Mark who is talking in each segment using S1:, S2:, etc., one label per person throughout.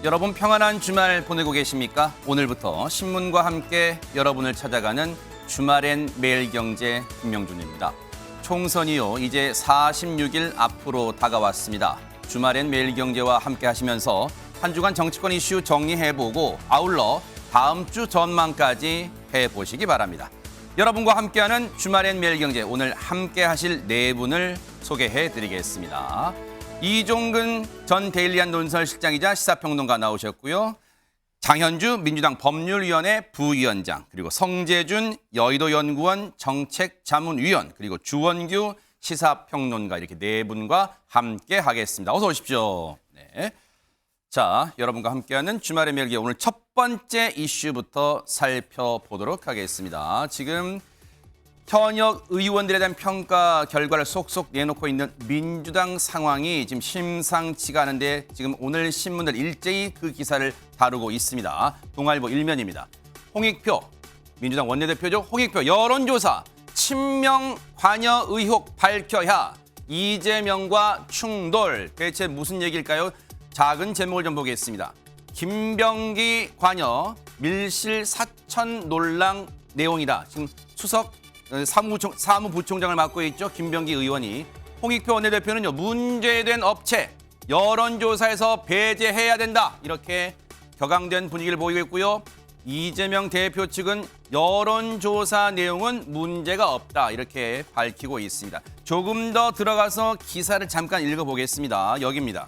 S1: 여러분 평안한 주말 보내고 계십니까? 오늘부터 신문과 함께 여러분을 찾아가는 주말엔 매일경제 김명준입니다. 총선이요 이제 46일 앞으로 다가왔습니다. 주말엔 매일경제와 함께 하시면서 한 주간 정치권 이슈 정리해보고 아울러 다음 주 전망까지 해보시기 바랍니다. 여러분과 함께하는 주말엔 매일경제, 오늘 함께 하실 네 분을 소개해드리겠습니다. 이종근 전 데일리한 논설실장이자 시사평론가 나오셨고요. 장현주 민주당 법률위원회 부위원장, 그리고 성재준 여의도연구원 정책자문위원, 그리고 주원규 시사평론가, 이렇게 네 분과 함께 하겠습니다. 어서 오십시오. 네. 자, 여러분과 함께하는 주말의 멜기, 오늘 첫 번째 이슈부터 살펴보도록 하겠습니다. 지금 현역 의원들에 대한 평가 결과를 쏙쏙 내놓고 있는 민주당 상황이 지금 심상치가 않은데, 지금 오늘 신문들 일제히 그 기사를 다루고 있습니다. 동아일보 1면입니다. 홍익표, 민주당 원내대표죠. 홍익표 여론조사 친명 관여 의혹 밝혀야 이재명과 충돌. 대체 무슨 얘기일까요? 작은 제목을 좀 보겠습니다. 김병기 관여 밀실 사천 논란 내용이다. 지금 수석 사무부총장을 맡고 있죠. 김병기 의원이. 홍익표 원내대표는요, 문제된 업체 여론조사에서 배제해야 된다, 이렇게 격앙된 분위기를 보이고 있고요. 이재명 대표 측은 여론조사 내용은 문제가 없다, 이렇게 밝히고 있습니다. 조금 더 들어가서 기사를 잠깐 읽어보겠습니다. 여기입니다.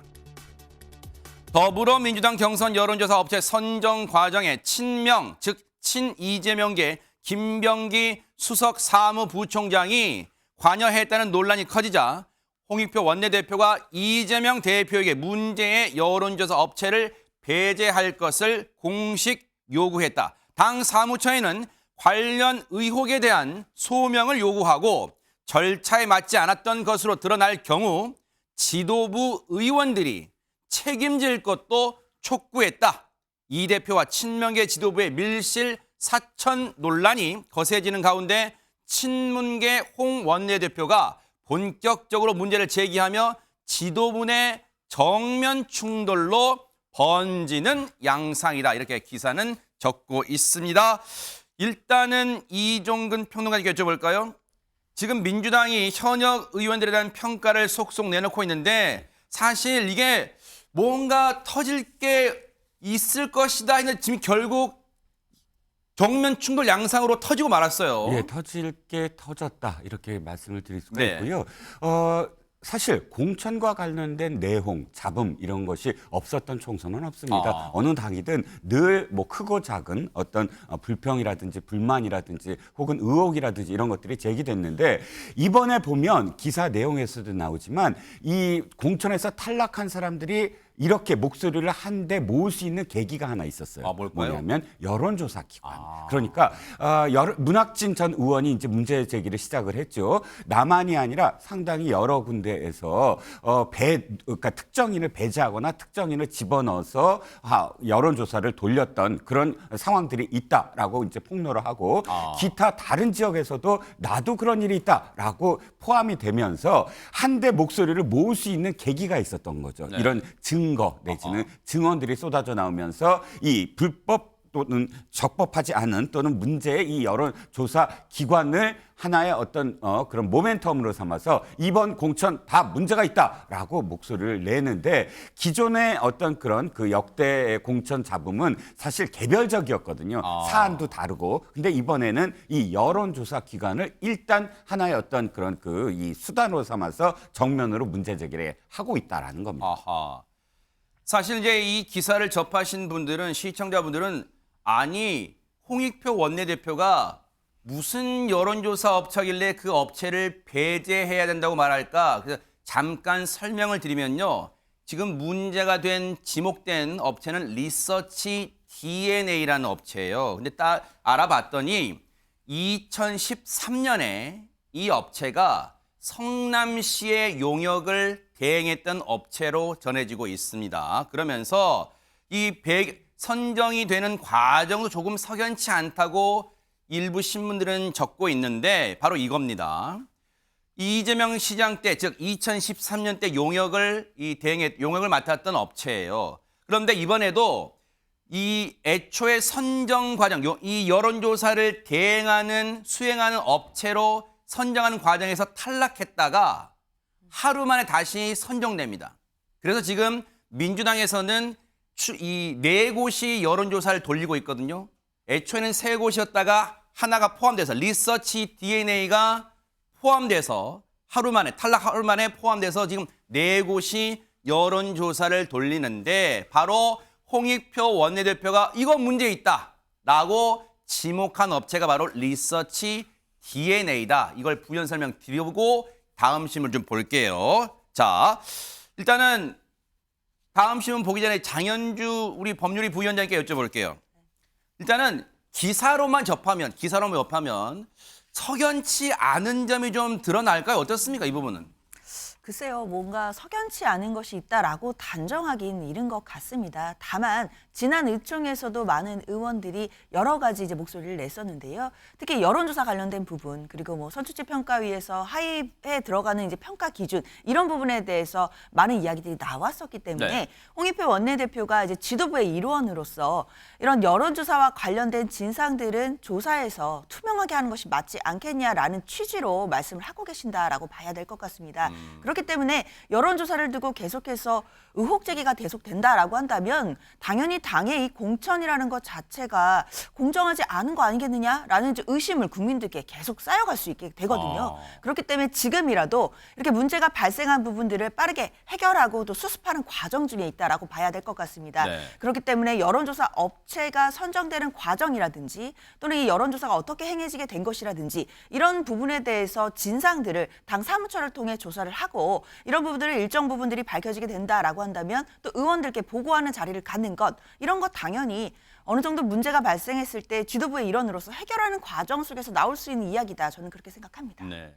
S1: 더불어민주당 경선 여론조사 업체 선정 과정에 친명, 즉 친이재명계 김병기 수석 사무부총장이 관여했다는 논란이 커지자 홍익표 원내대표가 이재명 대표에게 문제의 여론조사 업체를 배제할 것을 공식 요구했다. 당 사무처에는 관련 의혹에 대한 소명을 요구하고 절차에 맞지 않았던 것으로 드러날 경우 지도부 의원들이 책임질 것도 촉구했다. 이 대표와 친명계 지도부의 밀실 사천 논란이 거세지는 가운데 친문계 홍 원내대표가 본격적으로 문제를 제기하며 지도부 내 정면 충돌로 번지는 양상이다, 이렇게 기사는 적고 있습니다. 일단은 이종근 평론가님께 여쭤볼까요? 지금 민주당이 현역 의원들에 대한 평가를 속속 내놓고 있는데, 사실 이게 뭔가 터질 게 있을 것이다 했는데 지금 결국 정면 충돌 양상으로 터지고 말았어요.
S2: 예, 터질 게 터졌다, 이렇게 말씀을 드릴 수가
S1: 네.
S2: 있고요. 사실 공천과 관련된 내용, 잡음 이런 것이 없었던 총선은 없습니다. 어느 당이든 늘 뭐 크고 작은 어떤 불평이라든지 불만이라든지 혹은 의혹이라든지 이런 것들이 제기됐는데, 이번에 보면 기사 내용에서도 나오지만 이 공천에서 탈락한 사람들이 이렇게 목소리를 한데 모을 수 있는 계기가 하나 있었어요.
S1: 뭘까요?
S2: 뭐냐면 여론조사 기관. 그러니까 문학진 전 의원이 이제 문제 제기를 시작을 했죠. 나만이 아니라 상당히 여러 군데에서 그러니까 특정인을 배제하거나 특정인을 집어넣어서 여론조사를 돌렸던 그런 상황들이 있다라고 이제 폭로를 하고, 기타 다른 지역에서도 나도 그런 일이 있다라고 포함이 되면서 한데 목소리를 모을 수 있는 계기가 있었던 거죠.
S1: 네.
S2: 이런 증거 내지는 증언들이 쏟아져 나오면서 이 불법 또는 적법하지 않은 또는 문제의 이 여론조사 기관을 하나의 어떤 그런 모멘텀으로 삼아서 이번 공천 다 문제가 있다라고 목소리를 내는데, 기존의 어떤 그런 그 역대 공천 잡음은 사실 개별적이었거든요. 사안도 다르고. 근데 이번에는 이 여론조사 기관을 일단 하나의 어떤 그런 그 이 수단으로 삼아서 정면으로 문제 제기를 하고 있다라는 겁니다.
S1: 아하. 사실 이제 이 기사를 접하신 분들은, 시청자분들은, 아니 홍익표 원내대표가 무슨 여론조사 업체길래 그 업체를 배제해야 된다고 말할까? 그래서 잠깐 설명을 드리면요. 지금 문제가 된 지목된 업체는 리서치 DNA라는 업체예요. 근데 딱 알아봤더니 2013년에 이 업체가 성남시의 용역을 대행했던 업체로 전해지고 있습니다. 그러면서 이 선정이 되는 과정도 조금 석연치 않다고 일부 신문들은 적고 있는데, 바로 이겁니다. 이재명 시장 때, 즉 2013년 때 용역을 맡았던 업체예요. 그런데 이번에도 이 애초에 선정 과정, 이 여론조사를 수행하는 업체로 선정하는 과정에서 탈락했다가 하루 만에 다시 선정됩니다. 그래서 지금 민주당에서는 이 4곳이 여론조사를 돌리고 있거든요. 애초에는 3곳이었다가 하나가 포함돼서 리서치 DNA가 포함돼서 탈락 하루 만에 포함돼서 지금 4곳이 여론조사를 돌리는데 바로 홍익표 원내대표가 이거 문제 있다라고 지목한 업체가 바로 리서치 DNA다. 이걸 부연 설명 드려보고 다음 신문 좀 볼게요. 자, 일단은 다음 신문 보기 전에 장현주 우리 법률위 부위원장께 여쭤볼게요. 일단은 기사로만 접하면 석연치 않은 점이 좀 드러날까요? 어떻습니까? 이 부분은.
S3: 글쎄요, 뭔가 석연치 않은 것이 있다라고 단정하기는 이른 것 같습니다. 다만 지난 의총에서도 많은 의원들이 여러 가지 이제 목소리를 냈었는데요. 특히 여론조사 관련된 부분 그리고 뭐 선출직 평가위에서 하입에 들어가는 이제 평가 기준 이런 부분에 대해서 많은 이야기들이 나왔었기 때문에
S1: 네.
S3: 홍익표 원내대표가 이제 지도부의 일원으로서 이런 여론조사와 관련된 진상들은 조사에서 투명하게 하는 것이 맞지 않겠냐라는 취지로 말씀을 하고 계신다라고 봐야 될 것 같습니다. 그렇기 때문에 여론조사를 두고 계속해서 의혹 제기가 계속된다라고 한다면 당연히 당의 이 공천이라는 것 자체가 공정하지 않은 거 아니겠느냐라는 의심을 국민들께 계속 쌓여갈 수 있게 되거든요. 그렇기 때문에 지금이라도 이렇게 문제가 발생한 부분들을 빠르게 해결하고 또 수습하는 과정 중에 있다라고 봐야 될 것 같습니다.
S1: 네.
S3: 그렇기 때문에 여론조사 업체가 선정되는 과정이라든지 또는 이 여론조사가 어떻게 행해지게 된 것이라든지 이런 부분에 대해서 진상들을 당 사무처를 통해 조사를 하고 이런 부분들을 일정 부분들이 밝혀지게 된다라고 한다면 또 의원들께 보고하는 자리를 갖는 것 이런 것 당연히 어느 정도 문제가 발생했을 때 지도부의 일원으로서 해결하는 과정 속에서 나올 수 있는 이야기다. 저는 그렇게 생각합니다.
S1: 네.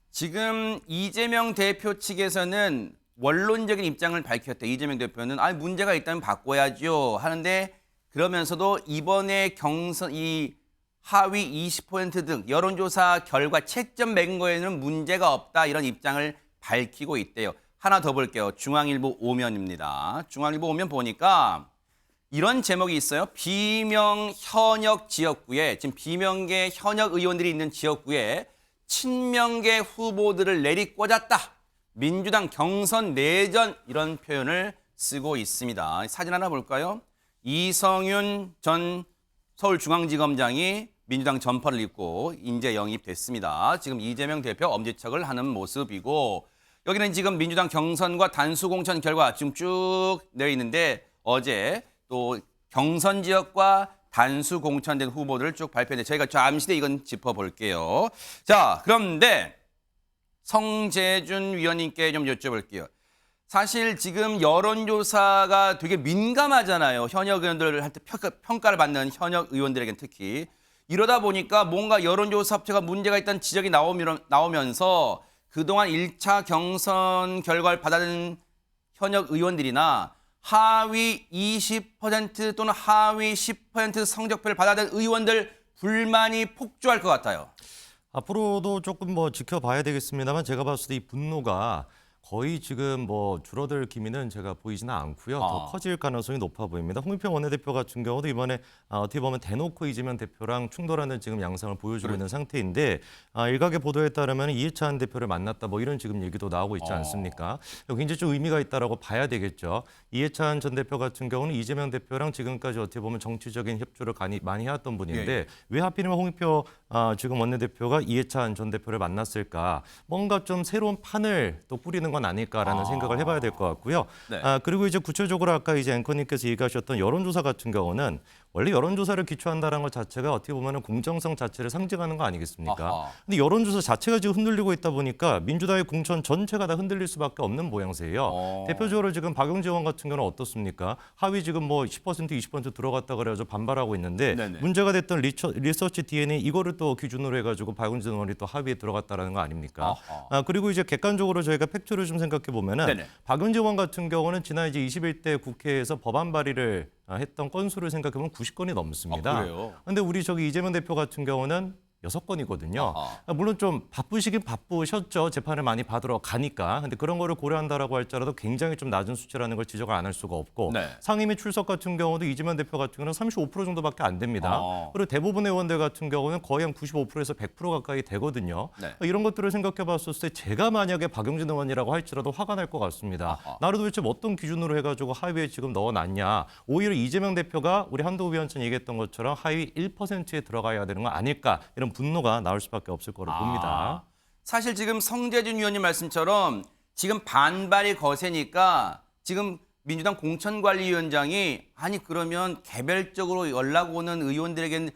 S1: 지금 이재명 대표 측에서는 원론적인 입장을 밝혔대. 이재명 대표는 문제가 있다면 바꿔야죠 하는데 그러면서도 이번에 경선 이 하위 20% 등 여론조사 결과 채점 매긴 거에는 문제가 없다 이런 입장을 밝히고 있대요. 하나 더 볼게요. 중앙일보 오면입니다. 중앙일보 오면 보니까 이런 제목이 있어요. 비명 현역 지역구에 지금 비명계 현역 의원들이 있는 지역구에 친명계 후보들을 내리꽂았다. 민주당 경선 내전 이런 표현을 쓰고 있습니다. 사진 하나 볼까요? 이성윤 전 서울중앙지검장이 민주당 점퍼를 입고 인재 영입됐습니다. 지금 이재명 대표 엄지척을 하는 모습이고 여기는 지금 민주당 경선과 단수공천 결과 지금 쭉 내어 있는데 어제 또 경선 지역과 단수 공천된 후보들을 쭉 발표했는데 저희가 잠시 뒤에 이건 짚어볼게요. 자, 그런데 성재준 위원님께 좀 여쭤볼게요. 사실 지금 여론조사가 되게 민감하잖아요. 현역 의원들한테 평가를 받는 현역 의원들에게는 특히. 이러다 보니까 뭔가 여론조사 업체가 문제가 있다는 지적이 나오면서 그동안 1차 경선 결과를 받아든 현역 의원들이나 하위 20% 또는 하위 10% 성적표를 받아든 의원들 불만이 폭주할 것 같아요.
S4: 앞으로도 조금 지켜봐야 되겠습니다만 제가 봤을 때 이 분노가 거의 지금 줄어들 기미는 제가 보이지는 않고요. 더 커질 가능성이 높아 보입니다. 홍익표 원내대표 같은 경우도 이번에 어떻게 보면 대놓고 이재명 대표랑 충돌하는 지금 양상을 보여주고 있는 상태인데 일각의 보도에 따르면 이해찬 대표를 만났다 이런 지금 얘기도 나오고 있지 않습니까? 굉장히 좀 의미가 있다라고 봐야 되겠죠. 이해찬 전 대표 같은 경우는 이재명 대표랑 지금까지 어떻게 보면 정치적인 협조를 많이 해왔던 분인데 왜 하필이면 홍익표 지금 원내대표가 이해찬 전 대표를 만났을까? 뭔가 좀 새로운 판을 또 뿌리는 건 아닐까라는 생각을 해봐야 될 것 같고요.
S1: 네.
S4: 그리고 이제 구체적으로 아까 이제 앵커님께서 얘기하셨던 여론조사 같은 경우는 원래 여론조사를 기초한다는 것 자체가 어떻게 보면 공정성 자체를 상징하는 거 아니겠습니까? 근데 여론조사 자체가 지금 흔들리고 있다 보니까 민주당의 공천 전체가 다 흔들릴 수밖에 없는 모양새예요. 대표적으로 지금 박용진 의원 같은 경우는 어떻습니까? 하위 지금 10% 20% 들어갔다 그래가지고 반발하고 있는데
S1: 네네.
S4: 문제가 됐던 리서치 DNA 이거를 또 기준으로 해가지고 박용진 의원이 또 하위에 들어갔다라는 거 아닙니까? 그리고 이제 객관적으로 저희가 팩트를 좀 생각해 보면은
S1: 네네.
S4: 박용진 의원 같은 경우는 지난 이제 21대 국회에서 법안 발의를 했던 건수를 생각해보면 90건이 넘습니다.
S1: 그래요?
S4: 근데 우리 이재명 대표 같은 경우는 6건이거든요.
S1: 아하.
S4: 물론 좀 바쁘시긴 바쁘셨죠. 재판을 많이 받으러 가니까. 근데 그런 거를 고려한다라고 할지라도 굉장히 좀 낮은 수치라는 걸 지적을 안 할 수가 없고
S1: 네.
S4: 상임위 출석 같은 경우도 이재명 대표 같은 경우는 35% 정도밖에 안 됩니다. 그리고 대부분의 의원들 같은 경우는 거의 한 95%에서 100% 가까이 되거든요.
S1: 네.
S4: 이런 것들을 생각해 봤을 때 제가 만약에 박용진 의원이라고 할지라도 화가 날 것 같습니다. 나를 도대체 어떤 기준으로 해가지고 하위에 지금 넣어놨냐. 오히려 이재명 대표가 우리 한동훈 위원장이 얘기했던 것처럼 하위 1%에 들어가야 되는 거 아닐까. 이런 분노가 나올 수밖에 없을 거로 봅니다.
S1: 사실 지금 성재준 위원님 말씀처럼 지금 반발이 거세니까 지금 민주당 공천관리위원장이 아니 그러면 개별적으로 연락 오는 의원들에게는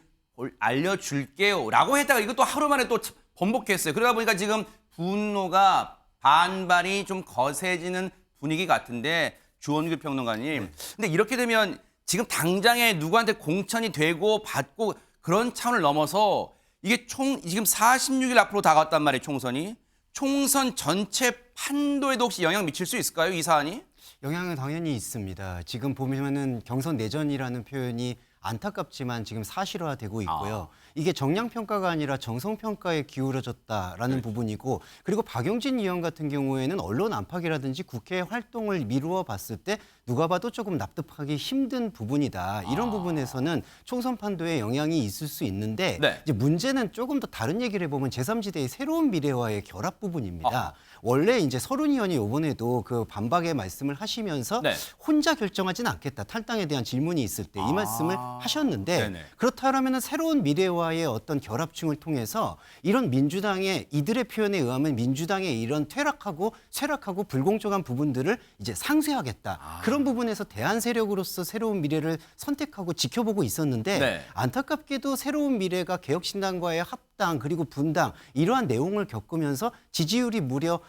S1: 알려줄게요 라고 했다가 이것도 하루 만에 또 번복했어요. 그러다 보니까 지금 분노가 반발이 좀 거세지는 분위기 같은데 주원규 평론가님. 근데 이렇게 되면 지금 당장에 누구한테 공천이 되고 받고 그런 차원을 넘어서 이게 지금 46일 앞으로 다가왔단 말이에요, 총선이. 총선 전체 판도에도 혹시 영향 미칠 수 있을까요, 이 사안이?
S5: 영향은 당연히 있습니다. 지금 보면은 경선 내전이라는 표현이 안타깝지만 지금 사실화되고 있고요. 이게 정량평가가 아니라 정성평가에 기울어졌다라는 부분이고, 그리고 박용진 의원 같은 경우에는 언론 안팎이라든지 국회 활동을 미루어 봤을 때 누가 봐도 조금 납득하기 힘든 부분이다. 이런 부분에서는 총선 판도에 영향이 있을 수 있는데
S1: 네.
S5: 이제 문제는 조금 더 다른 얘기를 해보면 제3지대의 새로운 미래와의 결합 부분입니다. 원래 이제 서른 의원이 이번에도 그 반박의 말씀을 하시면서
S1: 네.
S5: 혼자 결정하지는 않겠다. 탈당에 대한 질문이 있을 때 이 말씀을 하셨는데
S1: 네네.
S5: 그렇다면 새로운 미래와의 어떤 결합층을 통해서 이런 민주당의 이들의 표현에 의하면 민주당의 이런 쇠락하고 불공정한 부분들을 이제 상쇄하겠다. 그런 부분에서 대안 세력으로서 새로운 미래를 선택하고 지켜보고 있었는데
S1: 네.
S5: 안타깝게도 새로운 미래가 개혁신당과의 합당 그리고 분당 이러한 내용을 겪으면서 지지율이 무려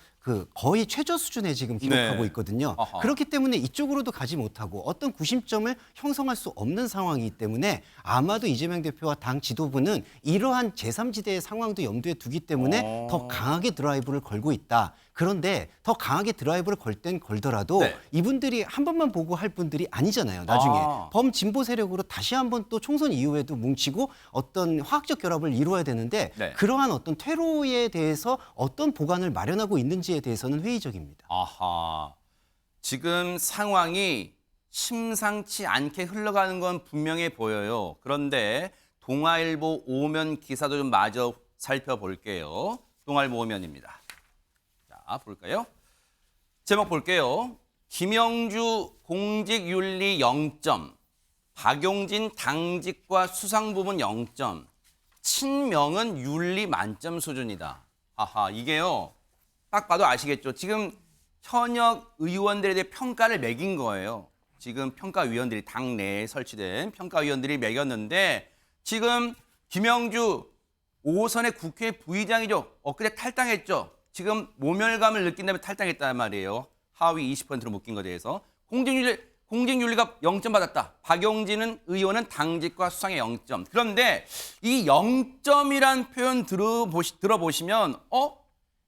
S5: 거의 최저 수준에 지금 기록하고
S1: 네.
S5: 있거든요.
S1: 아하.
S5: 그렇기 때문에 이쪽으로도 가지 못하고 어떤 구심점을 형성할 수 없는 상황이기 때문에 아마도 이재명 대표와 당 지도부는 이러한 제3지대의 상황도 염두에 두기 때문에 더 강하게 드라이브를 걸고 있다. 그런데 더 강하게 드라이브를 걸 땐 걸더라도
S1: 네.
S5: 이분들이 한 번만 보고 할 분들이 아니잖아요. 나중에 범진보 세력으로 다시 한번 또 총선 이후에도 뭉치고 어떤 화학적 결합을 이루어야 되는데
S1: 네.
S5: 그러한 어떤 퇴로에 대해서 어떤 보관을 마련하고 있는지에 대해서는 회의적입니다.
S1: 아하. 지금 상황이 심상치 않게 흘러가는 건 분명해 보여요. 그런데 동아일보 오면 기사도 좀 마저 살펴볼게요. 동아일보 오면입니다. 자, 볼까요? 제목 볼게요. 김영주 공직윤리 0점, 박용진 당직과 수상 부분 0점, 친명은 윤리 만점 수준이다. 아하, 이게요. 딱 봐도 아시겠죠? 지금 현역 의원들에 대해 평가를 매긴 거예요. 지금 평가위원들이 당내에 설치된 평가위원들이 매겼는데 지금 김영주 5선의 국회 부의장이죠. 엊그제 탈당했죠. 지금 모멸감을 느낀다면 탈당했단 말이에요. 하위 20%로 묶인 것에 대해서. 공직윤리가 0점 받았다. 박용진은 의원은 당직과 수상에 0점. 그런데 이 0점이란 표현 들어보시면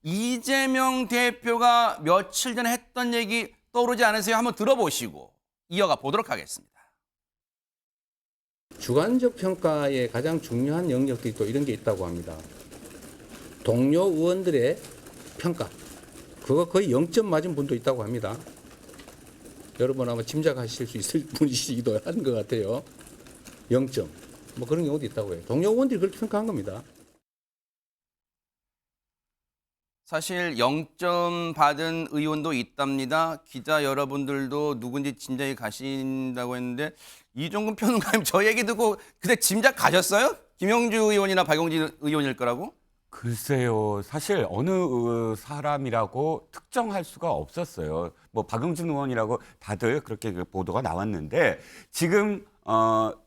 S1: 이재명 대표가 며칠 전에 했던 얘기 떠오르지 않으세요? 한번 들어보시고 이어가 보도록 하겠습니다.
S6: 주관적 평가의 가장 중요한 영역들이 또 이런 게 있다고 합니다. 동료 의원들의 평가. 그거 거의 0점 맞은 분도 있다고 합니다. 여러분 아마 짐작하실 수 있을 분이시기도 한 것 같아요. 0점. 뭐 그런 경우도 있다고 해요. 동료 의원들이 그렇게 평가한 겁니다.
S1: 사실 0점 받은 의원도 있답니다. 기자 여러분들도 누군지 짐작이 가신다고 했는데 이종근 평론가님 저 얘기 듣고 그때 짐작 가셨어요? 김영주 의원이나 박용진 의원일 거라고?
S2: 글쎄요. 사실 어느 사람이라고 특정할 수가 없었어요. 뭐 박용진 의원이라고 다들 그렇게 그 보도가 나왔는데 지금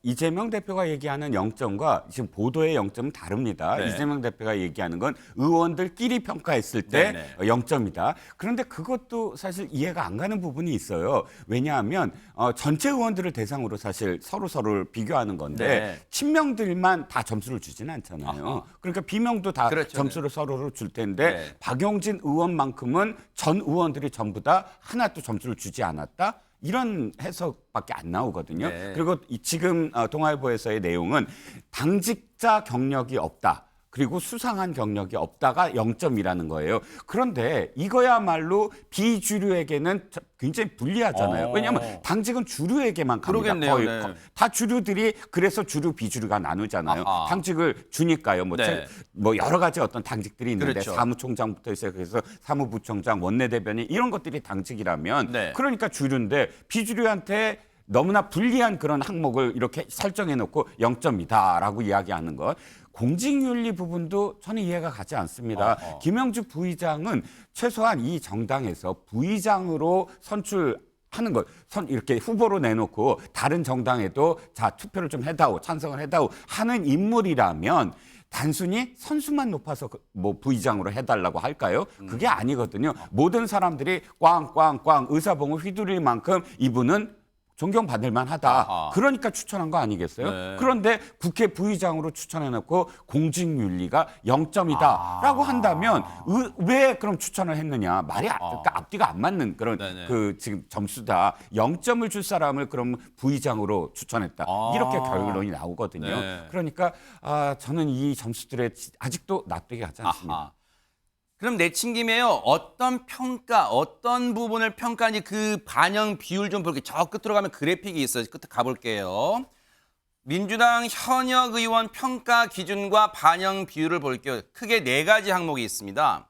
S2: 이재명 대표가 얘기하는 0점과 지금 보도의 0점은 다릅니다.
S1: 네.
S2: 이재명 대표가 얘기하는 건 의원들끼리 평가했을 때
S1: 네네.
S2: 0점이다. 그런데 그것도 사실 이해가 안 가는 부분이 있어요. 왜냐하면 전체 의원들을 대상으로 사실 서로를 비교하는 건데
S1: 네.
S2: 친명들만 다 점수를 주지는 않잖아요.
S1: 아하.
S2: 그러니까 비명도 다
S1: 그렇죠.
S2: 점수를 서로를 줄 텐데
S1: 네.
S2: 박용진 의원만큼은 전 의원들이 전부 다 하나도 점수를 주지 않았다. 이런 해석밖에 안 나오거든요.
S1: 네.
S2: 그리고 지금 동아일보에서의 내용은 당직자 경력이 없다. 그리고 수상한 경력이 없다가 0점이라는 거예요. 그런데 이거야말로 비주류에게는 굉장히 불리하잖아요. 왜냐하면 당직은 주류에게만 갑니다.
S1: 그러겠네요.
S2: 거의
S1: 네.
S2: 다 주류들이 그래서 주류 비주류가 나누잖아요.
S1: 아하.
S2: 당직을 주니까요.
S1: 네.
S2: 뭐 여러 가지 어떤 당직들이 있는데
S1: 그렇죠.
S2: 사무총장부터 시작해서 사무부총장, 원내대변인 이런 것들이 당직이라면
S1: 네.
S2: 그러니까 주류인데 비주류한테 너무나 불리한 그런 항목을 이렇게 설정해 놓고 0점이다라고 이야기하는 것. 공직윤리 부분도 저는 이해가 가지 않습니다. 김영주 부의장은 최소한 이 정당에서 부의장으로 선출하는 것, 이렇게 후보로 내놓고 다른 정당에도 자 투표를 좀 해다오, 찬성을 해다오 하는 인물이라면 단순히 선수만 높아서 뭐 부의장으로 해달라고 할까요? 그게 아니거든요. 모든 사람들이 꽝꽝꽝 의사봉을 휘두를 만큼 이분은 존경받을 만하다.
S1: 아하.
S2: 그러니까 추천한 거 아니겠어요?
S1: 네.
S2: 그런데 국회 부의장으로 추천해놓고 공직윤리가 0점이다라고 한다면 왜 그럼 추천을 했느냐? 말이 그러니까 앞뒤가 안 맞는 그런
S1: 네네.
S2: 그 지금 점수다. 0점을 줄 사람을 그럼 부의장으로 추천했다. 이렇게 결론이 나오거든요.
S1: 네.
S2: 그러니까 저는 이 점수들에 아직도 납득이 가지 않습니다.
S1: 아하. 그럼 내친김에요. 어떤 평가, 어떤 부분을 평가하는지 그 반영 비율 좀 볼게요. 저 끝으로 가면 그래픽이 있어요. 끝에 가볼게요. 민주당 현역 의원 평가 기준과 반영 비율을 볼게요. 크게 4가지 항목이 있습니다.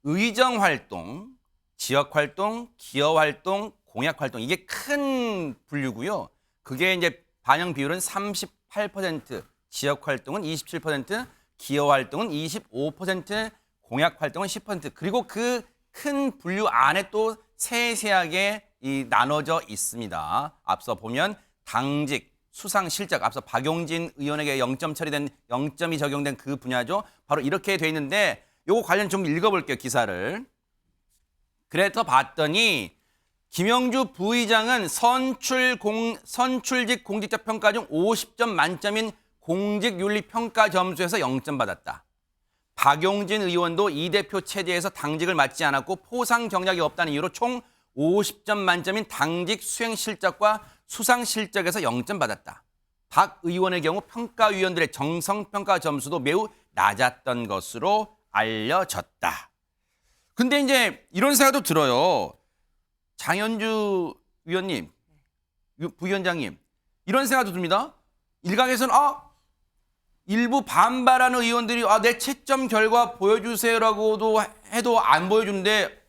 S1: 의정 활동, 지역 활동, 기여 활동, 공약 활동. 이게 큰 분류고요. 그게 이제 반영 비율은 38%, 지역 활동은 27%, 기여 활동은 25%, 공약 활동은 10%. 그리고 그 큰 분류 안에 또 세세하게 나눠져 있습니다. 앞서 보면 당직, 수상 실적, 앞서 박용진 의원에게 0점 처리된 0점이 적용된 그 분야죠. 바로 이렇게 돼 있는데 요거 관련 좀 읽어볼게요, 기사를. 그래서 봤더니 김영주 부의장은 선출직 공직자 평가 중 50점 만점인 공직윤리 평가 점수에서 0점 받았다. 박용진 의원도 이 대표 체제에서 당직을 맡지 않았고 포상 경력이 없다는 이유로 총 50점 만점인 당직 수행 실적과 수상 실적에서 0점 받았다. 박 의원의 경우 평가위원들의 정성평가 점수도 매우 낮았던 것으로 알려졌다. 근데 이제 이런 생각도 들어요. 장현주 위원님, 부위원장님, 이런 생각도 듭니다. 일각에서는 일부 반발하는 의원들이 내 채점 결과 보여주세요라고도 해도 안 보여주는데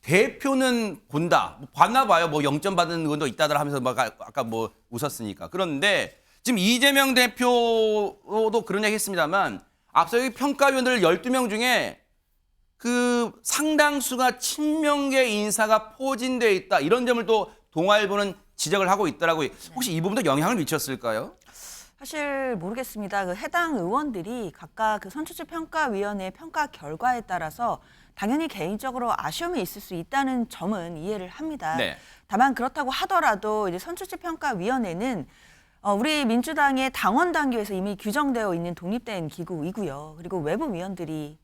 S1: 대표는 본다. 봤나 봐요. 뭐 0점 받은 의원도 있다더라 하면서 아까 뭐 웃었으니까. 그런데 지금 이재명 대표도 그런 얘기 했습니다만 앞서 여기 평가위원들 12명 중에 그 상당수가 친명계 인사가 포진돼 있다. 이런 점을 또 동아일보는 지적을 하고 있더라고요. 혹시 이 부분도 영향을 미쳤을까요?
S3: 사실 모르겠습니다. 그 해당 의원들이 각각 그 선출직 평가위원회 평가 결과에 따라서 당연히 개인적으로 아쉬움이 있을 수 있다는 점은 이해를 합니다.
S1: 네.
S3: 다만 그렇다고 하더라도 이제 선출직 평가위원회는 우리 민주당의 당원 당규에서 이미 규정되어 있는 독립된 기구이고요. 그리고 외부 위원들이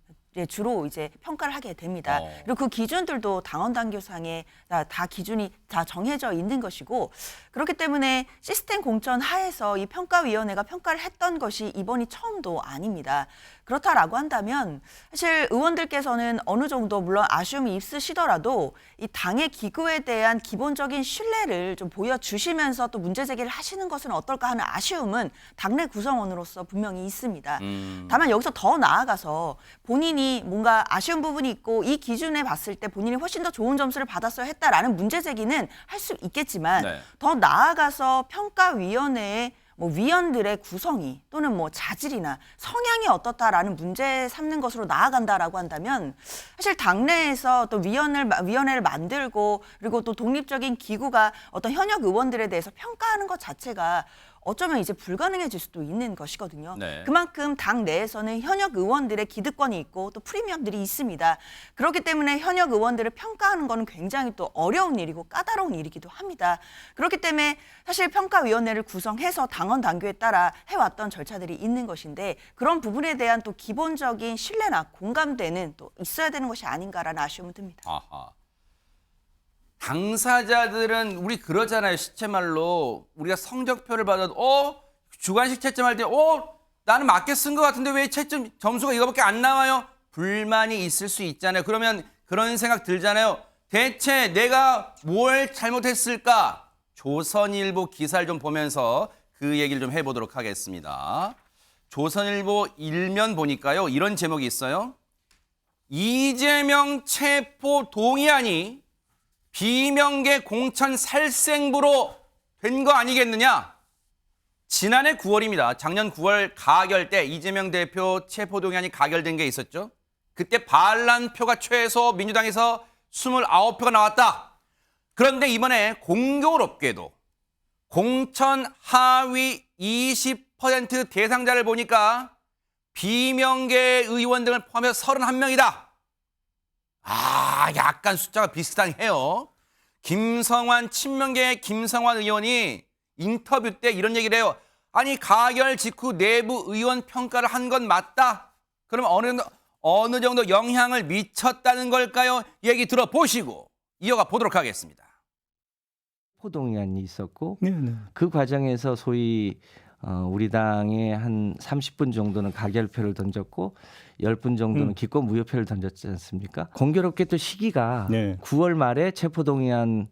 S3: 주로 이제 평가를 하게 됩니다. 그리고 그 기준들도 당원 당규상에 다 기준이 다 정해져 있는 것이고 그렇기 때문에 시스템 공천 하에서 이 평가위원회가 평가를 했던 것이 이번이 처음도 아닙니다. 그렇다라고 한다면 사실 의원들께서는 어느 정도 물론 아쉬움이 있으시더라도 이 당의 기구에 대한 기본적인 신뢰를 좀 보여주시면서 또 문제 제기를 하시는 것은 어떨까 하는 아쉬움은 당내 구성원으로서 분명히 있습니다. 다만 여기서 더 나아가서 본인이 뭔가 아쉬운 부분이 있고 이 기준에 봤을 때 본인이 훨씬 더 좋은 점수를 받았어야 했다라는 문제 제기는 할 수 있겠지만
S1: 네.
S3: 더 나아가서 평가위원회의 뭐 위원들의 구성이 또는 뭐 자질이나 성향이 어떻다라는 문제 삼는 것으로 나아간다라고 한다면 사실 당내에서 또 위원회를 만들고 그리고 또 독립적인 기구가 어떤 현역 의원들에 대해서 평가하는 것 자체가 어쩌면 이제 불가능해질 수도 있는 것이거든요.
S1: 네.
S3: 그만큼 당 내에서는 현역 의원들의 기득권이 있고 또 프리미엄들이 있습니다. 그렇기 때문에 현역 의원들을 평가하는 것은 굉장히 또 어려운 일이고 까다로운 일이기도 합니다. 그렇기 때문에 사실 평가위원회를 구성해서 당원 당규에 따라 해왔던 절차들이 있는 것인데 그런 부분에 대한 또 기본적인 신뢰나 공감대는 또 있어야 되는 것이 아닌가라는 아쉬움은 듭니다.
S1: 아하. 당사자들은 우리 그러잖아요. 시체말로 우리가 성적표를 받아도 주관식 채점할 때 나는 맞게 쓴 것 같은데 왜 채점 점수가 이거밖에 안 나와요? 불만이 있을 수 있잖아요. 그러면 그런 생각 들잖아요. 대체 내가 뭘 잘못했을까? 조선일보 기사를 좀 보면서 그 얘기를 좀 해보도록 하겠습니다. 조선일보 일면 보니까요. 이런 제목이 있어요. 이재명 체포 동의안이 비명계 공천 살생부로 된 거 아니겠느냐? 지난해 9월입니다. 작년 9월 가결 때 이재명 대표 체포 동의안이 가결된 게 있었죠. 그때 반란표가 최소 민주당에서 29표가 나왔다. 그런데 이번에 공교롭게도 공천 하위 20% 대상자를 보니까 비명계 의원 등을 포함해서 31명이다. 약간 숫자가 비슷하네요. 김성환, 친명계의 김성환 의원이 인터뷰 때 이런 얘기를 해요. 아니, 가결 직후 내부 의원 평가를 한 건 맞다. 그럼 어느 정도 영향을 미쳤다는 걸까요? 얘기 들어보시고 이어가 보도록 하겠습니다.
S7: 포동의안이 있었고 그 과정에서 소위 우리 당에 한 30분 정도는 가결표를 던졌고 10분 정도는 기권 무효표를 던졌지 않습니까? 공교롭게 또 시기가 9월 말에 체포동의안에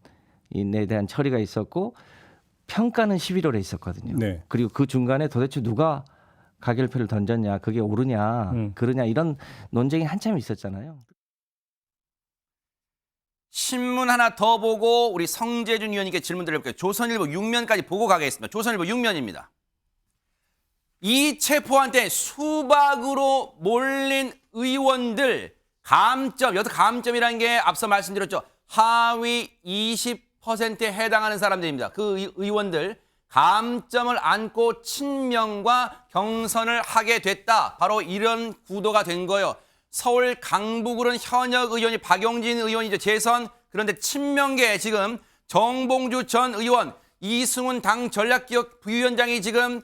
S7: 대한 처리가 있었고 평가는 11월에 있었거든요. 그리고 그 중간에 도대체 누가 가결표를 던졌냐, 그게 옳으냐, 그러냐 이런 논쟁이 한참 있었잖아요.
S1: 신문 하나 더 보고 우리 성재준 의원님께 질문 드려볼게요. 조선일보 6면까지 보고 가겠습니다. 조선일보 6면입니다. 이 체포한 때 수박으로 몰린 의원들 감점, 여기서 감점이라는 게 앞서 말씀드렸죠. 하위 20%에 해당하는 사람들입니다. 그 의원들 감점을 안고 친명과 경선을 하게 됐다. 바로 이런 구도가 된 거예요. 서울 강북을은 현역 의원이 박용진 의원이죠. 재선. 그런데 친명계 지금 정봉주 전 의원, 이승훈 당 전략기획 부위원장이 지금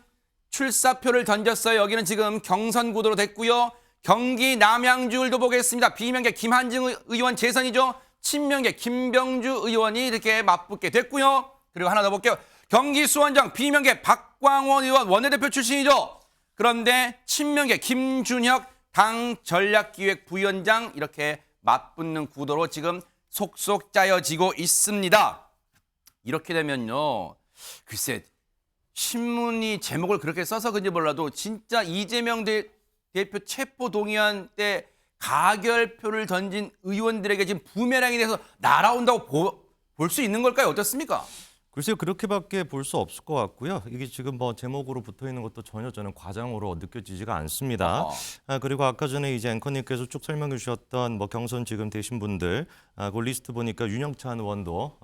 S1: 출사표를 던졌어요. 여기는 지금 경선 구도로 됐고요. 경기 남양주을도 보겠습니다. 비명계 김한증 의원 재선이죠. 친명계 김병주 의원이 이렇게 맞붙게 됐고요. 그리고 하나 더 볼게요. 경기 수원장 비명계 박광원 의원 원내대표 출신이죠. 그런데 친명계 김준혁 당 전략기획 부위원장 이렇게 맞붙는 구도로 지금 속속 짜여지고 있습니다. 이렇게 되면요. 글쎄 신문이 제목을 그렇게 써서 그런지 몰라도 진짜 이재명 대표 체포 동의안 때 가결표를 던진 의원들에게 지금 부메랑이 돼서 날아온다고 볼 수 있는 걸까요? 어떻습니까?
S4: 글쎄요, 그렇게밖에 볼 수 없을 것 같고요. 이게 지금 뭐 제목으로 붙어 있는 것도 전혀 저는 과장으로 느껴지지가 않습니다. 그리고 아까 전에 이제 앵커님께서 쭉 설명해 주셨던 뭐 경선 지금 되신 분들, 그 리스트 보니까 윤영찬 의원도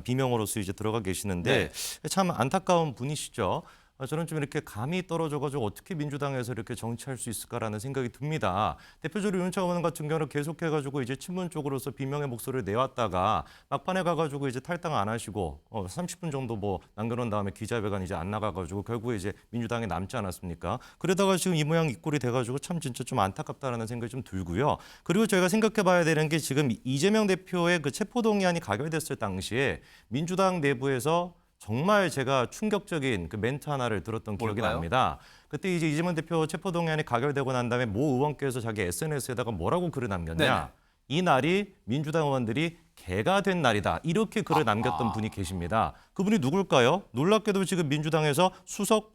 S4: 비명으로서 이제 들어가 계시는데 참 안타까운 분이시죠. 저는 좀 이렇게 감이 떨어져가지고 어떻게 민주당에서 이렇게 정치할 수 있을까라는 생각이 듭니다. 대표적으로 윤영찬 의원 같은 경우는 계속해가지고 이제 친문 쪽으로서 비명의 목소리를 내왔다가 막판에 가가지고 이제 탈당 안 하시고 30분 정도 뭐 남겨놓은 다음에 기자회견 이제 안 나가가지고 결국에 이제 민주당에 남지 않았습니까? 그러다가 지금 이 모양 이 꼴이 돼가지고 참 진짜 좀 안타깝다라는 생각이 좀 들고요. 그리고 저희가 생각해봐야 되는 게 지금 이재명 대표의 그 체포동의안이 가결됐을 당시에 민주당 내부에서 정말 제가 충격적인 그 멘트 하나를 들었던 기억이
S1: 뭘까요?
S4: 납니다. 그때 이제 이재명 대표 체포동의안이 가결되고 난 다음에 모 의원께서 자기 SNS에다가 뭐라고 글을 남겼냐.
S1: 네네.
S4: 이 날이 민주당 의원들이 개가 된 날이다. 이렇게 글을 남겼던 분이 계십니다. 그분이 누굴까요? 놀랍게도 지금 민주당에서 수석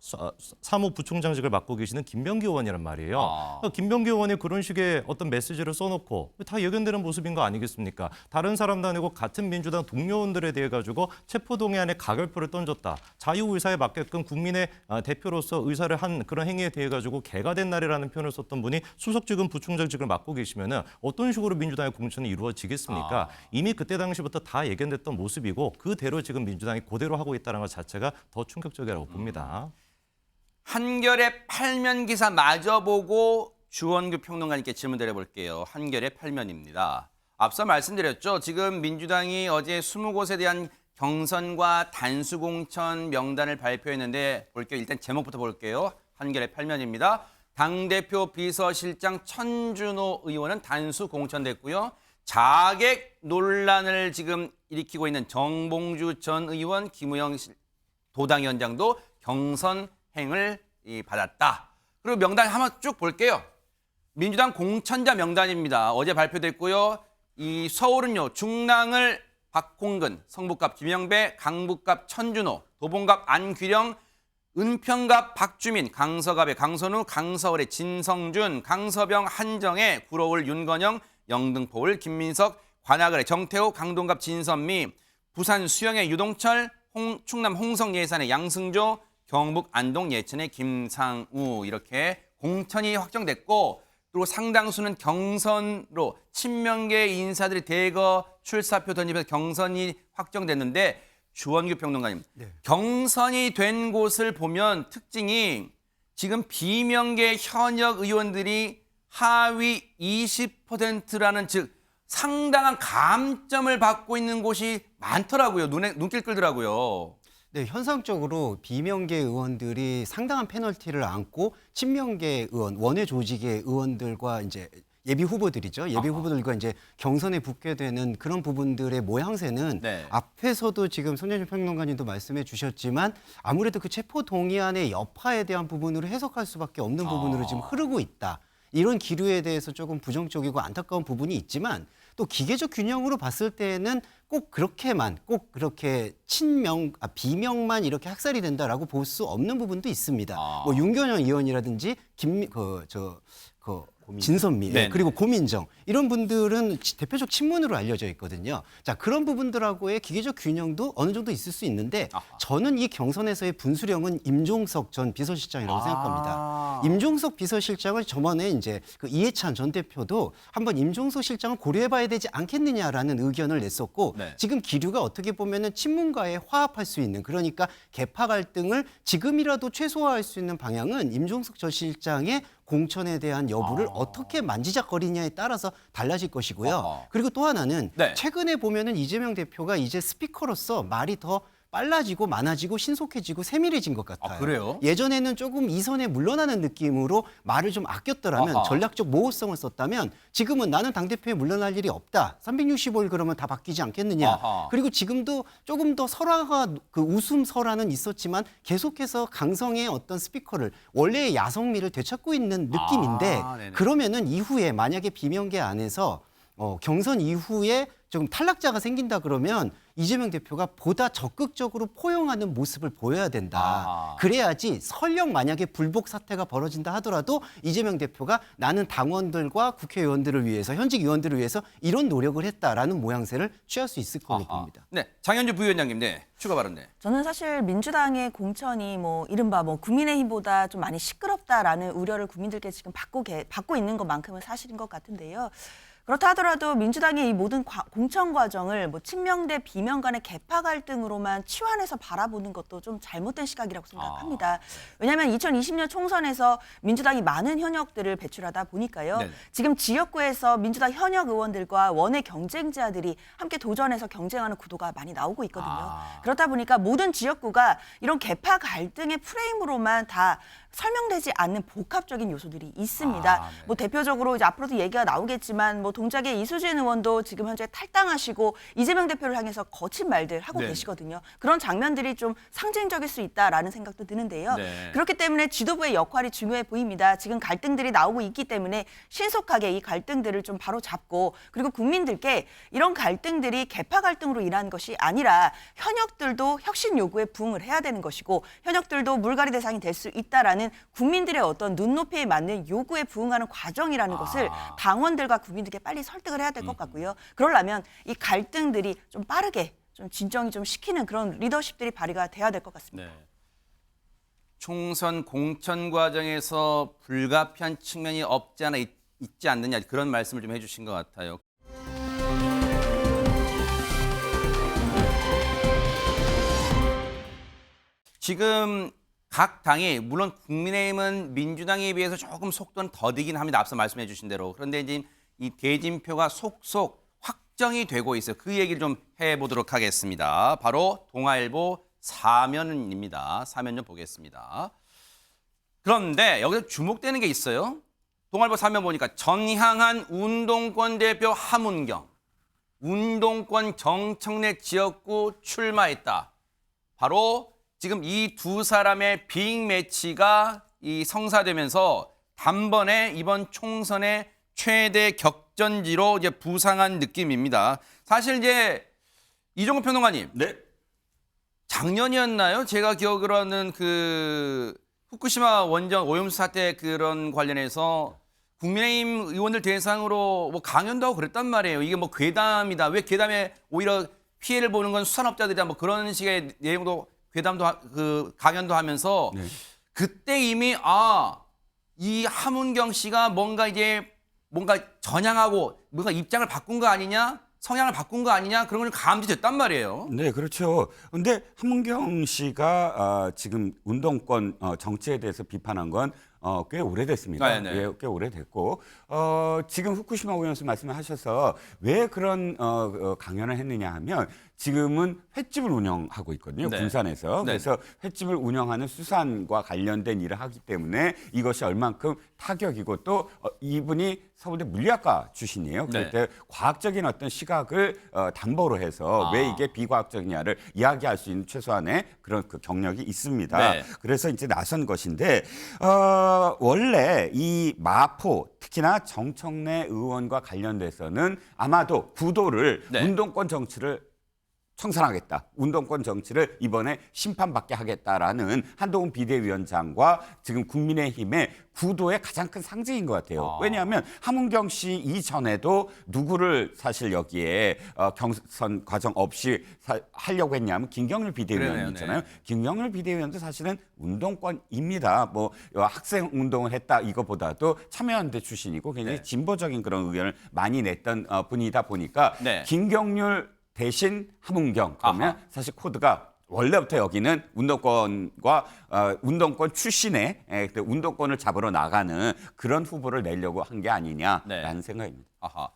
S4: 사무부총장직을 맡고 계시는 김병기 의원이란 말이에요. 그러니까 김병기 의원이 그런 식의 어떤 메시지를 써놓고 다 예견되는 모습인 거 아니겠습니까? 다른 사람도 아니고 같은 민주당 동료원들에 대해 가지고 체포동의안에 가결표를 던졌다. 자유의사에 맞게끔 국민의 대표로서 의사를 한 그런 행위에 대해 가지고 개가 된 날이라는 표현을 썼던 분이 수석 지금 부총장직을 맡고 계시면은 어떤 식으로 민주당의 공천이 이루어지겠습니까? 이미 그때 당시부터 다 예견됐던 모습이고 그대로 지금 민주당이 그대로 하고 있다는 것 자체가 더 충격적이라고 봅니다.
S1: 한겨레 8면 기사 마저 보고 주원규 평론가님께 질문 드려볼게요. 한겨레 8면입니다. 앞서 말씀드렸죠. 지금 민주당이 어제 20곳에 대한 경선과 단수공천 명단을 발표했는데 볼게요. 일단 제목부터 볼게요. 한겨레 8면입니다. 당대표 비서실장 천준호 의원은 단수 공천됐고요. 자객 논란을 지금 일으키고 있는 정봉주 전 의원, 김우영 도당위원장도 경선행을 받았다. 그리고 명단 한번 쭉 볼게요. 민주당 공천자 명단입니다. 어제 발표됐고요. 이 서울은요. 중랑을 박홍근, 성북갑 김영배, 강북갑 천준호, 도봉갑 안규령, 은평갑 박주민, 강서갑의 강선우, 강서울의 진성준, 강서병 한정혜, 구로울 윤건영, 영등포울 김민석, 관악을의 정태호, 강동갑 진선미, 부산 수영의 유동철, 충남 홍성 예산의 양승조, 경북 안동 예천의 김상우 이렇게 공천이 확정됐고 그리고 상당수는 경선으로 친명계 인사들이 대거 출사표 던지면서 경선이 확정됐는데 주원규 평론가님, 경선이 된 곳을 보면 특징이 지금 비명계 현역 의원들이 하위 20%라는 즉 상당한 감점을 받고 있는 곳이 많더라고요. 눈길 끌더라고요.
S5: 네, 현상적으로 비명계 의원들이 상당한 페널티를 안고 친명계 의원, 원외 조직의 의원들과 이제 예비 후보들이죠. 예비 후보들과 이제 경선에 붙게 되는 그런 부분들의 모양새는
S1: 네.
S5: 앞에서도 지금 손현준 평론가님도 말씀해 주셨지만 아무래도 그 체포 동의안의 여파에 대한 부분으로 해석할 수밖에 없는 부분으로 지금 흐르고 있다. 이런 기류에 대해서 조금 부정적이고 안타까운 부분이 있지만 또 기계적 균형으로 봤을 때는 꼭 그렇게 비명만 이렇게 학살이 된다라고 볼 수 없는 부분도 있습니다. 뭐 윤건영 의원이라든지 진선미
S1: 네네.
S5: 그리고 고민정 이런 분들은 대표적 친문으로 알려져 있거든요. 자, 그런 부분들하고의 기계적 균형도 어느 정도 있을 수 있는데 저는 이 경선에서의 분수령은 임종석 전 비서실장이라고 생각합니다. 임종석 비서실장을 저번에 이제 그 이해찬 전 대표도 한번 임종석 실장을 고려해봐야 되지 않겠느냐라는 의견을 냈었고
S1: 네.
S5: 지금 기류가 어떻게 보면은 친문과에 화합할 수 있는 그러니까 계파 갈등을 지금이라도 최소화할 수 있는 방향은 임종석 전 실장의 공천에 대한 여부를 어떻게 만지작거리냐에 따라서 달라질 것이고요. 그리고 또 하나는
S1: 네.
S5: 최근에 보면은 이재명 대표가 이제 스피커로서 말이 더 빨라지고 많아지고 신속해지고 세밀해진 것 같아요.
S1: 그래요?
S5: 예전에는 조금 이선에 물러나는 느낌으로 말을 좀 아꼈더라면
S1: 아하.
S5: 전략적 모호성을 썼다면 지금은 나는 당대표에 물러날 일이 없다. 365일 그러면 다 바뀌지 않겠느냐.
S1: 아하.
S5: 그리고 지금도 조금 더 설화가 그 웃음 설화는 있었지만 계속해서 강성의 어떤 스피커를 원래의 야성미를 되찾고 있는 느낌인데
S1: 네네.
S5: 그러면은 이후에 만약에 비명계 안에서 경선 이후에 좀 탈락자가 생긴다 그러면 이재명 대표가 보다 적극적으로 포용하는 모습을 보여야 된다. 그래야지 설령 만약에 불복 사태가 벌어진다 하더라도 이재명 대표가 나는 당원들과 국회의원들을 위해서 현직 의원들을 위해서 이런 노력을 했다라는 모양새를 취할 수 있을 거로 봅니다.
S1: 네, 장현주 부위원장님, 네, 추가 발언. 네.
S3: 저는 사실 민주당의 공천이 이른바 국민의힘보다 좀 많이 시끄럽다라는 우려를 국민들께 지금 받고 있는 것만큼은 사실인 것 같은데요. 그렇다 하더라도 민주당의 이 모든 공천 과정을 친명 대 비명 간의 계파 갈등으로만 치환해서 바라보는 것도 좀 잘못된 시각이라고 생각합니다. 왜냐하면 2020년 총선에서 민주당이 많은 현역들을 배출하다 보니까요.
S1: 네네.
S3: 지금 지역구에서 민주당 현역 의원들과 원외 경쟁자들이 함께 도전해서 경쟁하는 구도가 많이 나오고 있거든요. 그렇다 보니까 모든 지역구가 이런 계파 갈등의 프레임으로만 다 설명되지 않는 복합적인 요소들이 있습니다.
S1: 네.
S3: 대표적으로 이제 앞으로도 얘기가 나오겠지만 동작의 이수진 의원도 지금 현재 탈당하시고 이재명 대표를 향해서 거친 말들 하고
S1: 네.
S3: 계시거든요. 그런 장면들이 좀 상징적일 수 있다라는 생각도 드는데요.
S1: 네.
S3: 그렇기 때문에 지도부의 역할이 중요해 보입니다. 지금 갈등들이 나오고 있기 때문에 신속하게 이 갈등들을 좀 바로 잡고 그리고 국민들께 이런 갈등들이 계파 갈등으로 인한 것이 아니라 현역들도 혁신 요구에 부응을 해야 되는 것이고 현역들도 물갈이 대상이 될 수 있다라는 국민들의 어떤 눈높이에 맞는 요구에 부응하는 과정이라는 것을 당원들과 국민들께 빨리 설득을 해야 될 것 같고요. 그러려면 이 갈등들이 좀 빠르게 좀 진정이 좀 시키는 그런 리더십들이 발휘가 돼야 될 것 같습니다.
S1: 네. 총선 공천 과정에서 불가피한 측면이 없지 않아 있지 않느냐 그런 말씀을 좀 해주신 것 같아요. 지금 각 당이 물론 국민의힘은 민주당에 비해서 조금 속도는 더디긴 합니다. 앞서 말씀해 주신 대로. 그런데 이제 이 대진표가 속속 확정이 되고 있어요. 그 얘기를 좀 해보도록 하겠습니다. 바로 동아일보 사면입니다. 사면 좀 보겠습니다. 그런데 여기서 주목되는 게 있어요. 동아일보 사면 보니까 전향한 운동권 대표 함은경, 운동권 정청래 지역구 출마했다. 바로 지금 이 두 사람의 빅매치가 이 성사되면서 단번에 이번 총선의 최대 격전지로 이제 부상한 느낌입니다. 사실 이제 이종호 평론가님,
S2: 네.
S1: 작년이었나요? 제가 기억으로 하는 그 후쿠시마 원전 오염수 사태 그런 관련해서 국민의힘 의원들 대상으로 뭐 강연도 하고 그랬단 말이에요. 이게 뭐 괴담이다. 왜 괴담에 오히려 피해를 보는 건 수산업자들이다. 뭐 그런 식의 내용도 강연도 하면서 그때 이미 이 하문경 씨가 뭔가 전향하고 뭔가 입장을 바꾼 거 아니냐? 성향을 바꾼 거 아니냐? 그런 걸 감지됐단 말이에요.
S2: 네, 그렇죠. 근데 하문경 씨가 지금 운동권 정치에 대해서 비판한 건 꽤 오래됐습니다.
S1: 네.
S2: 예, 꽤 오래됐고 지금 후쿠시마 오염수 말씀하셔서 왜 그런 강연을 했느냐 하면 지금은 횟집을 운영하고 있거든요.
S1: 네.
S2: 군산에서.
S1: 네.
S2: 그래서 횟집을 운영하는 수산과 관련된 일을 하기 때문에 이것이 얼만큼 타격이고 또 이분이 서울대 물리학과 출신이에요. 그럴
S1: 네.
S2: 때 과학적인 어떤 시각을 담보로 해서 왜 이게 비과학적이냐를 이야기할 수 있는 최소한의 그런 그 경력이 있습니다.
S1: 네.
S2: 그래서 이제 나선 것인데 원래 이 마포 특히나 정청래 의원과 관련돼서는 아마도 구도를
S1: 네.
S2: 운동권 정치를 청산하겠다. 운동권 정치를 이번에 심판받게 하겠다라는 한동훈 비대위원장과 지금 국민의힘의 구도의 가장 큰 상징인 것 같아요. 왜냐하면 하문경 씨 이전에도 누구를 사실 여기에 경선 과정 없이 하려고 했냐면 김경률 비대위원
S1: 그러네요,
S2: 있잖아요.
S1: 네.
S2: 김경률 비대위원도 사실은 운동권입니다. 뭐 학생 운동을 했다 이거보다도 참여연대 출신이고 굉장히
S1: 네.
S2: 진보적인 그런 의견을 많이 냈던 분이다 보니까
S1: 네.
S2: 김경률 대신 하문경 그러면
S1: 아하.
S2: 사실 코드가 원래부터 여기는 운동권과 운동권 출신의 운동권을 잡으러 나가는 그런 후보를 내려고 한 게 아니냐라는
S1: 네.
S2: 생각입니다.
S1: 아하.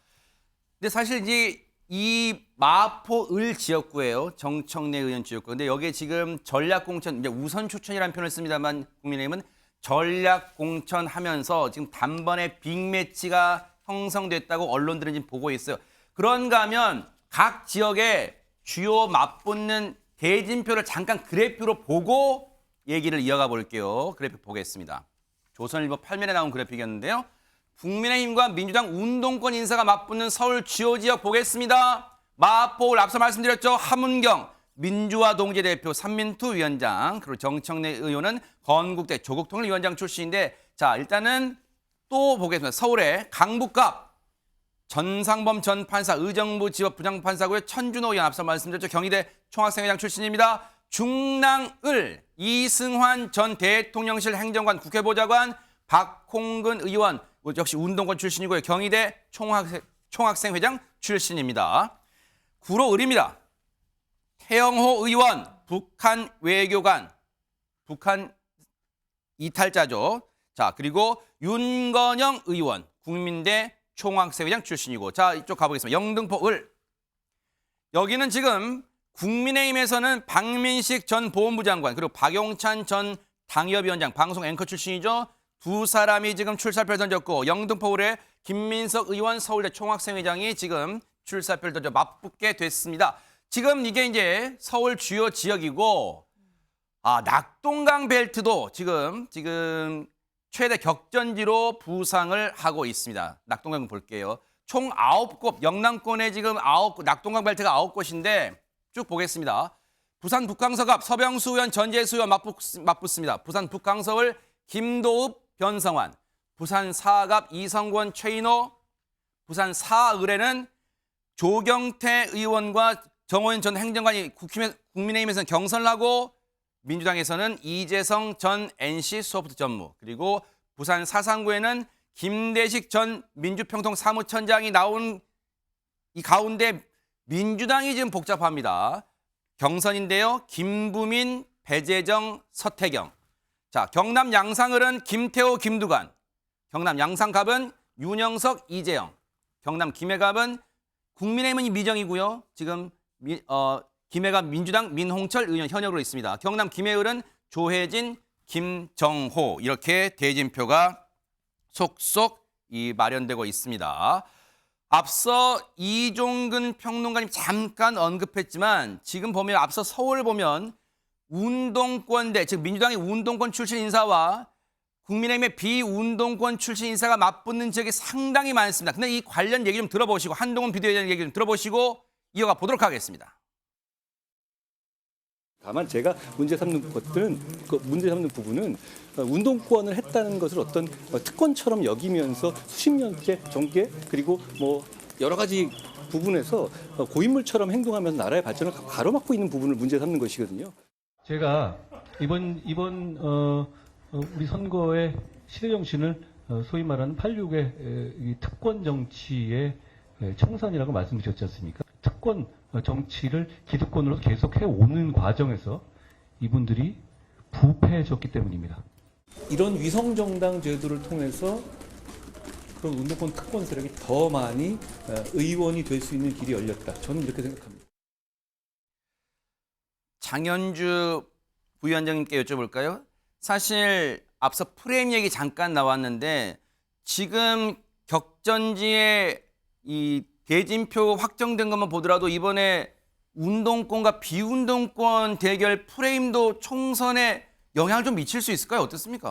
S1: 근데 사실 이제 이 마포을 지역구예요. 정청래 의원 지역구. 근데 여기에 지금 전략공천, 이제 우선 추천이라는 표현을 씁니다만 국민의힘은 전략공천 하면서 지금 단번에 빅매치가 형성됐다고 언론들은 지금 보고 있어요. 그런가 하면 각 지역의 주요 맞붙는 대진표를 잠깐 그래프로 보고 얘기를 이어가 볼게요. 그래프 보겠습니다. 조선일보 8면에 나온 그래픽이었는데요. 국민의힘과 민주당 운동권 인사가 맞붙는 서울 주요 지역 보겠습니다. 마포를 앞서 말씀드렸죠. 하문경 민주화 동지 대표 삼민투 위원장, 그리고 정청래 의원은 건국대 조국통일 위원장 출신인데, 자 일단은 또 보겠습니다. 서울의 강북갑 전상범 전 판사, 의정부 지법 부장판사고요. 천준호 의원 앞서 말씀드렸죠. 경희대 총학생회장 출신입니다. 중랑을 이승환 전 대통령실 행정관 국회보좌관, 박홍근 의원 역시 운동권 출신이고요. 경희대 총학생회장 출신입니다. 구로을입니다. 태영호 의원, 북한 외교관, 북한 이탈자죠. 자, 그리고 윤건영 의원, 국민대 총학생회장 출신이고, 자 이쪽 가보겠습니다. 영등포을. 여기는 지금 국민의힘에서는 박민식 전 보훈부 장관, 그리고 박용찬 전 당협위원장, 방송 앵커 출신이죠. 두 사람이 지금 출사표를 던졌고, 영등포을에 김민석 의원 서울대 총학생회장이 지금 출사표를 던져 맞붙게 됐습니다. 지금 이게 이제 서울 주요 지역이고, 낙동강 벨트도 지금 최대 격전지로 부상을 하고 있습니다. 낙동강 볼게요. 총 9곳, 영남권에 지금 낙동강 벨트가 9곳인데 쭉 보겠습니다. 부산 북강서 갑 서병수 의원, 전재수 의원 맞붙습니다. 부산 북강서을 김도읍, 변성환, 부산 사갑 이성권, 최인호, 부산 사을에는 조경태 의원과 정호연 전 행정관이 국민의힘에서는 경선을 하고, 민주당에서는 이재성 전 NC 소프트 전무, 그리고 부산 사상구에는 김대식 전 민주평통 사무처장이 나온 이 가운데 민주당이 지금 복잡합니다. 경선인데요. 김부민, 배재정, 서태경. 자, 경남 양상을은 김태호, 김두관. 경남 양상갑은 윤영석, 이재영. 경남 김해갑은 국민의힘은 미정이고요. 지금 김해갑 민주당 민홍철 의원 현역으로 있습니다. 경남 김해을은 조혜진, 김정호 이렇게 대진표가 속속 마련되고 있습니다. 앞서 이종근 평론가님 잠깐 언급했지만 지금 보면 앞서 서울 보면 운동권대, 즉 민주당의 운동권 출신 인사와 국민의힘의 비운동권 출신 인사가 맞붙는 지역이 상당히 많습니다. 근데 이 관련 얘기 좀 들어보시고 한동훈 비대위원장 얘기 좀 들어보시고 이어가 보도록 하겠습니다.
S8: 다만 제가 문제 삼는 것들은 문제 삼는 부분은 운동권을 했다는 것을 어떤 특권처럼 여기면서 수십 년째 정계 그리고 뭐 여러 가지 부분에서 고인물처럼 행동하면서 나라의 발전을 가로막고 있는 부분을 문제 삼는 것이거든요.
S9: 제가 이번 우리 선거의 시대 정신을 소위 말하는 86의 특권 정치의 청산이라고 말씀드렸지 않습니까? 특권 정치를 기득권으로 계속 해오는 과정에서 이분들이 부패해졌기 때문입니다.
S8: 이런 위성정당 제도를 통해서 그런 운동권 특권 세력이 더 많이 의원이 될 수 있는 길이 열렸다. 저는 이렇게 생각합니다.
S1: 장현주 부위원장님께 여쭤볼까요? 사실 앞서 프레임 얘기 잠깐 나왔는데 지금 격전지에 이 대진표 확정된 것만 보더라도 이번에 운동권과 비운동권 대결 프레임도 총선에 영향을 좀 미칠 수 있을까요? 어떻습니까?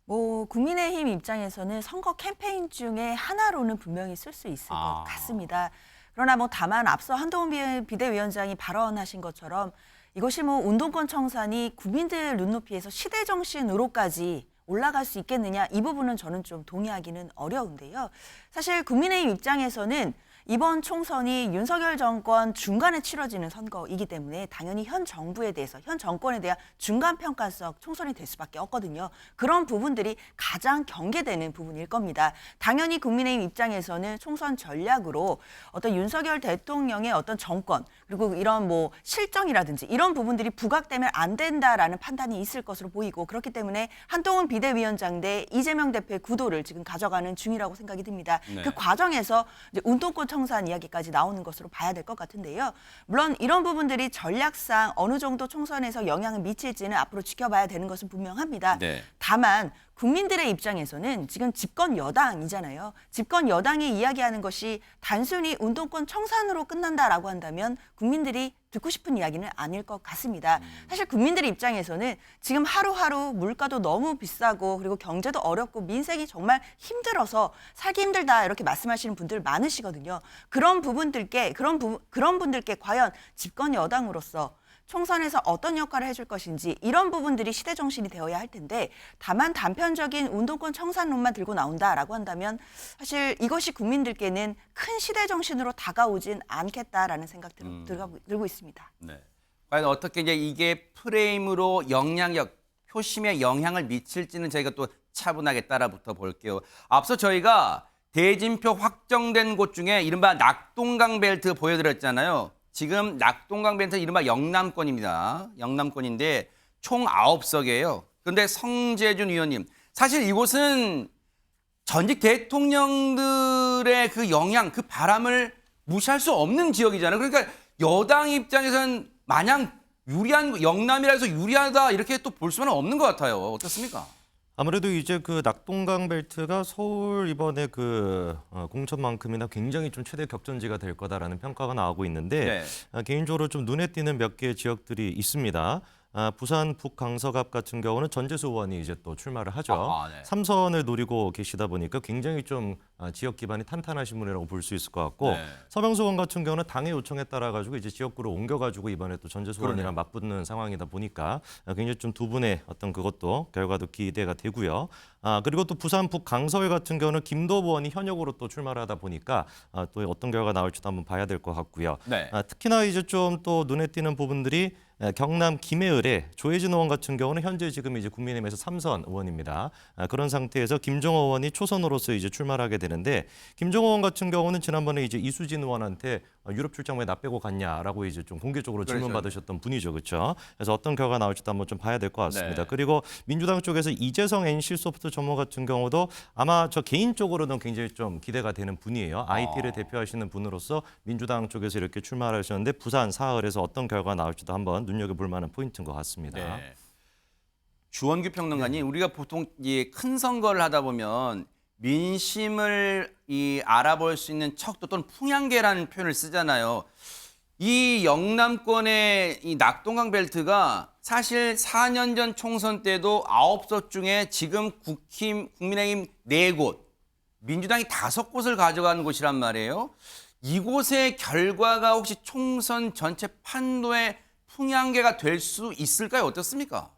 S3: 뭐 국민의힘 입장에서는 선거 캠페인 중에 하나로는 분명히 쓸 수 있을 것 같습니다. 그러나 뭐 다만 앞서 한동훈 비대위원장이 발언하신 것처럼 이것이 뭐 운동권 청산이 국민들 눈높이에서 시대 정신으로까지 올라갈 수 있겠느냐, 이 부분은 저는 좀 동의하기는 어려운데요. 사실 국민의힘 입장에서는 이번 총선이 윤석열 정권 중간에 치러지는 선거이기 때문에 당연히 현 정부에 대해서, 현 정권에 대한 중간평가성 총선이 될 수밖에 없거든요. 그런 부분들이 가장 경계되는 부분일 겁니다. 당연히 국민의힘 입장에서는 총선 전략으로 어떤 윤석열 대통령의 어떤 정권, 그리고 이런 뭐 실정이라든지 이런 부분들이 부각되면 안 된다라는 판단이 있을 것으로 보이고, 그렇기 때문에 한동훈 비대위원장 대 이재명 대표의 구도를 지금 가져가는 중이라고 생각이 듭니다.
S1: 네.
S3: 그 과정에서 이제 운동권 청산 이야기까지 나오는 것으로 봐야 될 것 같은데요. 물론 이런 부분들이 전략상 어느 정도 총선에서 영향을 미칠지는 앞으로 지켜봐야 되는 것은 분명합니다.
S1: 네.
S3: 다만 국민들의 입장에서는 지금 집권 여당이잖아요. 집권 여당이 이야기하는 것이 단순히 운동권 청산으로 끝난다라고 한다면 국민들이 듣고 싶은 이야기는 아닐 것 같습니다. 사실 국민들의 입장에서는 지금 하루하루 물가도 너무 비싸고 그리고 경제도 어렵고 민생이 정말 힘들어서 살기 힘들다 이렇게 말씀하시는 분들 많으시거든요. 그런 분들께 과연 집권 여당으로서 총선에서 어떤 역할을 해줄 것인지 이런 부분들이 시대 정신이 되어야 할 텐데, 다만 단편적인 운동권 청산론만 들고 나온다라고 한다면 사실 이것이 국민들께는 큰 시대 정신으로 다가오진 않겠다라는 생각 들고 있습니다.
S1: 네. 과연 어떻게 이제 이게 프레임으로 영향력, 표심에 영향을 미칠지는 저희가 또 차분하게 따라붙어 볼게요. 앞서 저희가 대진표 확정된 곳 중에 이른바 낙동강 벨트 보여드렸잖아요. 지금 낙동강 벨트 이른바 영남권입니다. 영남권인데 총 9석이에요. 그런데 성재준 의원님, 사실 이곳은 전직 대통령들의 그 영향, 그 바람을 무시할 수 없는 지역이잖아요. 그러니까 여당 입장에서는 마냥 유리한, 영남이라 해서 유리하다 이렇게 또 볼 수는 없는 것 같아요. 어떻습니까?
S4: 아무래도 이제 그 낙동강 벨트가 서울 이번에 그 공천만큼이나 굉장히 좀 최대 격전지가 될 거다라는 평가가 나오고 있는데, 개인적으로 좀 눈에 띄는 몇 개의 지역들이 있습니다. 부산 북강서갑 같은 경우는 전재수 의원이 이제 또 출마를 하죠.
S1: 네.
S4: 3선을 노리고 계시다 보니까 굉장히 좀 지역 기반이 탄탄하신 분이라고 볼 수 있을 것 같고, 서병수 의원 같은 경우는 당의 요청에 따라 가지고 이제 지역구를 옮겨가지고 이번에 또 전재수 의원이랑 맞붙는 상황이다 보니까 굉장히 좀 두 분의 어떤 그것도 결과도 기대가 되고요. 그리고 또 부산 북강서회 같은 경우는 김도부 의원이 현역으로 또 출마를 하다 보니까 또 어떤 결과가 나올지도 한번 봐야 될 것 같고요.
S1: 네.
S4: 특히나 이제 좀 또 눈에 띄는 부분들이 경남 김해을의 조혜진 의원 같은 경우는 현재 지금 이제 국민의힘에서 3선 의원입니다. 그런 상태에서 김종호 의원이 초선으로서 이제 출마를 하게 되는데, 김종호 의원 같은 경우는 지난번에 이제 이수진 의원한테 유럽 출장 왜 나 빼고 갔냐라고 이제 좀 공개적으로 질문 받으셨던 분이죠, 그렇죠? 그래서 어떤 결과 나올지도 한번 좀 봐야 될 것 같습니다.
S1: 네.
S4: 그리고 민주당 쪽에서 이재성 NC소프트 전무 같은 경우도 아마 저 개인적으로는 굉장히 좀 기대가 되는 분이에요. IT를 대표하시는 분으로서 민주당 쪽에서 이렇게 출마를 하셨는데 부산 사흘에서 어떤 결과 나올지도 한번 눈여겨볼 만한 포인트인 것 같습니다.
S1: 네. 주원규 평론가님, 우리가 보통 이 큰 선거를 하다 보면 민심을 알아볼 수 있는 척도 또는 풍향계라는 표현을 쓰잖아요. 이 영남권의 이 낙동강 벨트가 사실 4년 전 총선 때도 9곳 중에 지금 국민의힘 4곳, 민주당이 5곳을 가져간 곳이란 말이에요. 이곳의 결과가 혹시 총선 전체 판도의 풍향계가 될 수 있을까요? 어떻습니까?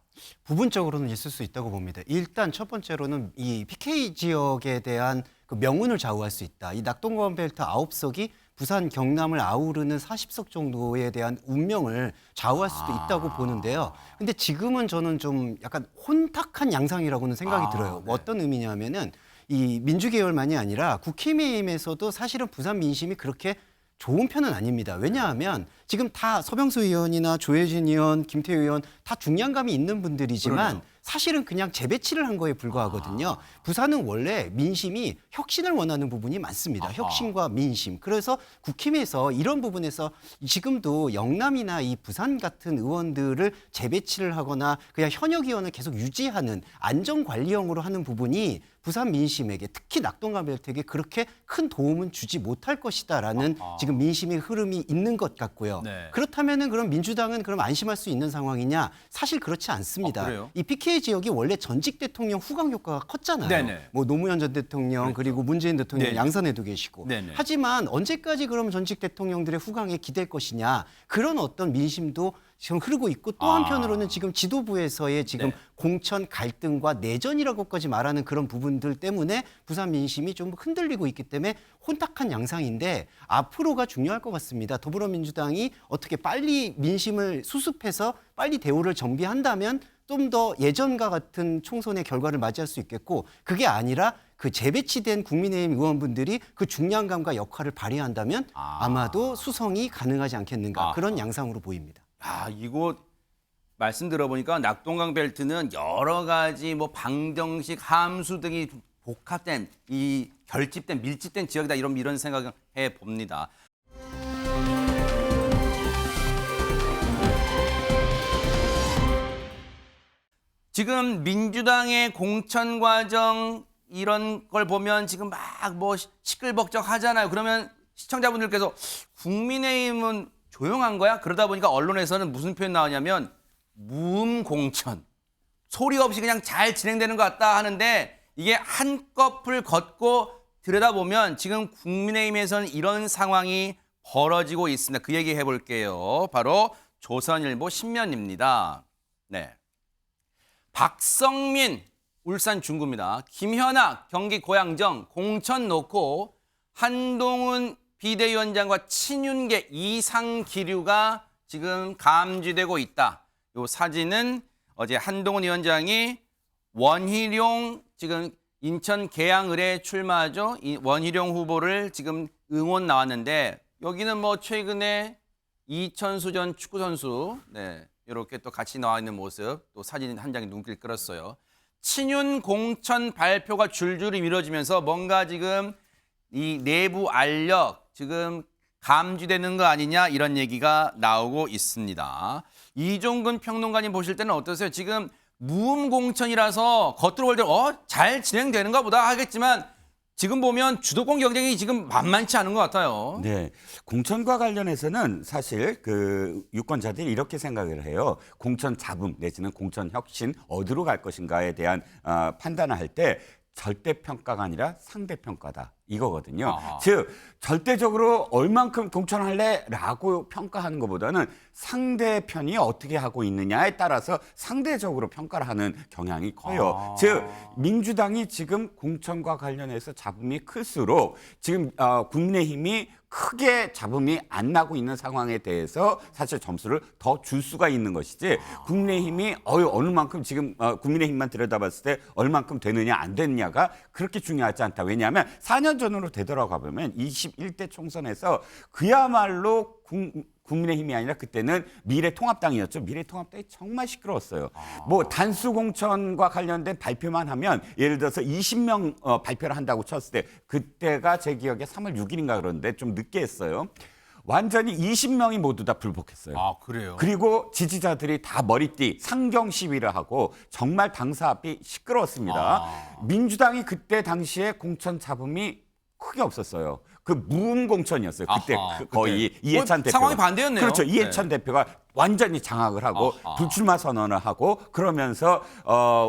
S5: 부분적으로는 있을 수 있다고 봅니다. 일단 첫 번째로는 이 PK 지역에 대한 그 명운을 좌우할 수 있다. 이 낙동강 벨트 9석이 부산 경남을 아우르는 40석 정도에 대한 운명을 좌우할 수도 있다고 보는데요. 근데 지금은 저는 좀 약간 혼탁한 양상이라고는 생각이 들어요.
S1: 네.
S5: 어떤 의미냐면은 이 민주계열만이 아니라 국힘의힘에서도 사실은 부산 민심이 그렇게 좋은 편은 아닙니다. 왜냐하면 지금 다 서병수 의원이나 조혜진 의원, 김태우 의원 다 중량감이 있는 분들이지만
S1: 그러네요.
S5: 사실은 그냥 재배치를 한 거에 불과하거든요. 부산은 원래 민심이 혁신을 원하는 부분이 많습니다. 혁신과 민심. 그래서 국힘에서 이런 부분에서 지금도 영남이나 이 부산 같은 의원들을 재배치를 하거나 그냥 현역 의원을 계속 유지하는 안정관리형으로 하는 부분이 부산 민심에게 특히 낙동강 벨트에게 그렇게 큰 도움은 주지 못할 것이다라는 지금 민심의 흐름이 있는 것 같고요.
S1: 네.
S5: 그렇다면은 그럼 민주당은 그럼 안심할 수 있는 상황이냐? 사실 그렇지 않습니다.
S1: 그래요?
S5: 이 PK 지역이 원래 전직 대통령 후광 효과가 컸잖아요.
S1: 네네.
S5: 뭐 노무현 전 대통령 그리고 문재인 대통령
S1: 네네.
S5: 양산에도 계시고.
S1: 네네.
S5: 하지만 언제까지 그럼 전직 대통령들의 후광에 기댈 것이냐? 그런 어떤 민심도 지금 흐르고 있고 또 한편으로는 지금 지도부에서의 지금
S1: 네.
S5: 공천 갈등과 내전이라고까지 말하는 그런 부분들 때문에 부산 민심이 좀 흔들리고 있기 때문에 혼탁한 양상인데 앞으로가 중요할 것 같습니다. 더불어민주당이 어떻게 빨리 민심을 수습해서 빨리 대우를 정비한다면 좀 더 예전과 같은 총선의 결과를 맞이할 수 있겠고 그게 아니라 그 재배치된 국민의힘 의원분들이 그 중량감과 역할을 발휘한다면 아마도 수성이 가능하지 않겠는가 그런 양상으로 보입니다.
S1: 이곳 말씀 들어보니까 낙동강 벨트는 여러 가지 뭐 방정식, 함수 등이 복합된 이 결집된 밀집된 지역이다 이런 생각을 해 봅니다. 지금 민주당의 공천 과정 이런 걸 보면 지금 막 뭐 시끌벅적 하잖아요. 그러면 시청자분들께서 국민의힘은 조용한 거야? 그러다 보니까 언론에서는 무슨 표현 나오냐면 무음공천. 소리 없이 그냥 잘 진행되는 것 같다 하는데 이게 한꺼풀 걷고 들여다보면 지금 국민의힘에서는 이런 상황이 벌어지고 있습니다. 그 얘기 해볼게요. 바로 조선일보 신면입니다. 네. 박성민 울산 중구입니다. 김현아 경기 고양정 공천 놓고 한동훈 비대위원장과 친윤계 이상 기류가 지금 감지되고 있다. 이 사진은 어제 한동훈 위원장이 원희룡 지금 인천 계양을에 출마하죠. 이 원희룡 후보를 지금 응원 나왔는데 여기는 뭐 최근에 이천수 전 축구 선수 이렇게 또 같이 나와 있는 모습 또 사진 한 장이 눈길 끌었어요. 친윤 공천 발표가 줄줄이 미뤄지면서 뭔가 지금 이 내부 알력 지금 감지되는 거 아니냐 이런 얘기가 나오고 있습니다. 이종근 평론가님 보실 때는 어떠세요? 지금 무음공천이라서 겉으로 볼 때 잘 진행되는가 보다 하겠지만 지금 보면 주도권 경쟁이 지금 만만치 않은 것 같아요.
S2: 네, 공천과 관련해서는 사실 그 유권자들이 이렇게 생각을 해요. 공천 잡음 내지는 공천 혁신 어디로 갈 것인가에 대한 판단을 할 때 절대 평가가 아니라 상대 평가다 이거거든요. 즉 절대적으로 얼만큼 공천할래라고 평가하는 것보다는 상대편이 어떻게 하고 있느냐에 따라서 상대적으로 평가를 하는 경향이 커요. 즉 민주당이 지금 공천과 관련해서 잡음이 클수록 지금 국민의힘이 크게 잡음이 안 나고 있는 상황에 대해서 사실 점수를 더 줄 수가 있는 것이지 국민의힘이 어느 만큼 지금 국민의힘만 들여다봤을 때 얼만큼 되느냐 안 되느냐가 그렇게 중요하지 않다. 왜냐하면 4년 전으로 되돌아가 보면 21대 총선에서 그야말로 국민의힘이 아니라 그때는 미래통합당이었죠. 미래통합당이 정말 시끄러웠어요. 뭐 단수공천과 관련된 발표만 하면 예를 들어서 20명 발표를 한다고 쳤을 때 그때가 제 기억에 3월 6일인가 그러는데 좀 늦게 했어요. 완전히 20명이 모두 다 불복했어요.
S1: 그래요?
S2: 그리고 지지자들이 다 머리띠 상경 시위를 하고 정말 당사 앞이 시끄러웠습니다. 민주당이 그때 당시에 공천 잡음이 크게 없었어요. 그 무음공천이었어요. 그때
S1: 아하,
S2: 거의
S1: 그때.
S2: 이해찬 대표.
S1: 상황이 반대였네요.
S2: 그렇죠. 이해찬 대표가 완전히 장악을 하고
S1: 아하.
S2: 불출마 선언을 하고 그러면서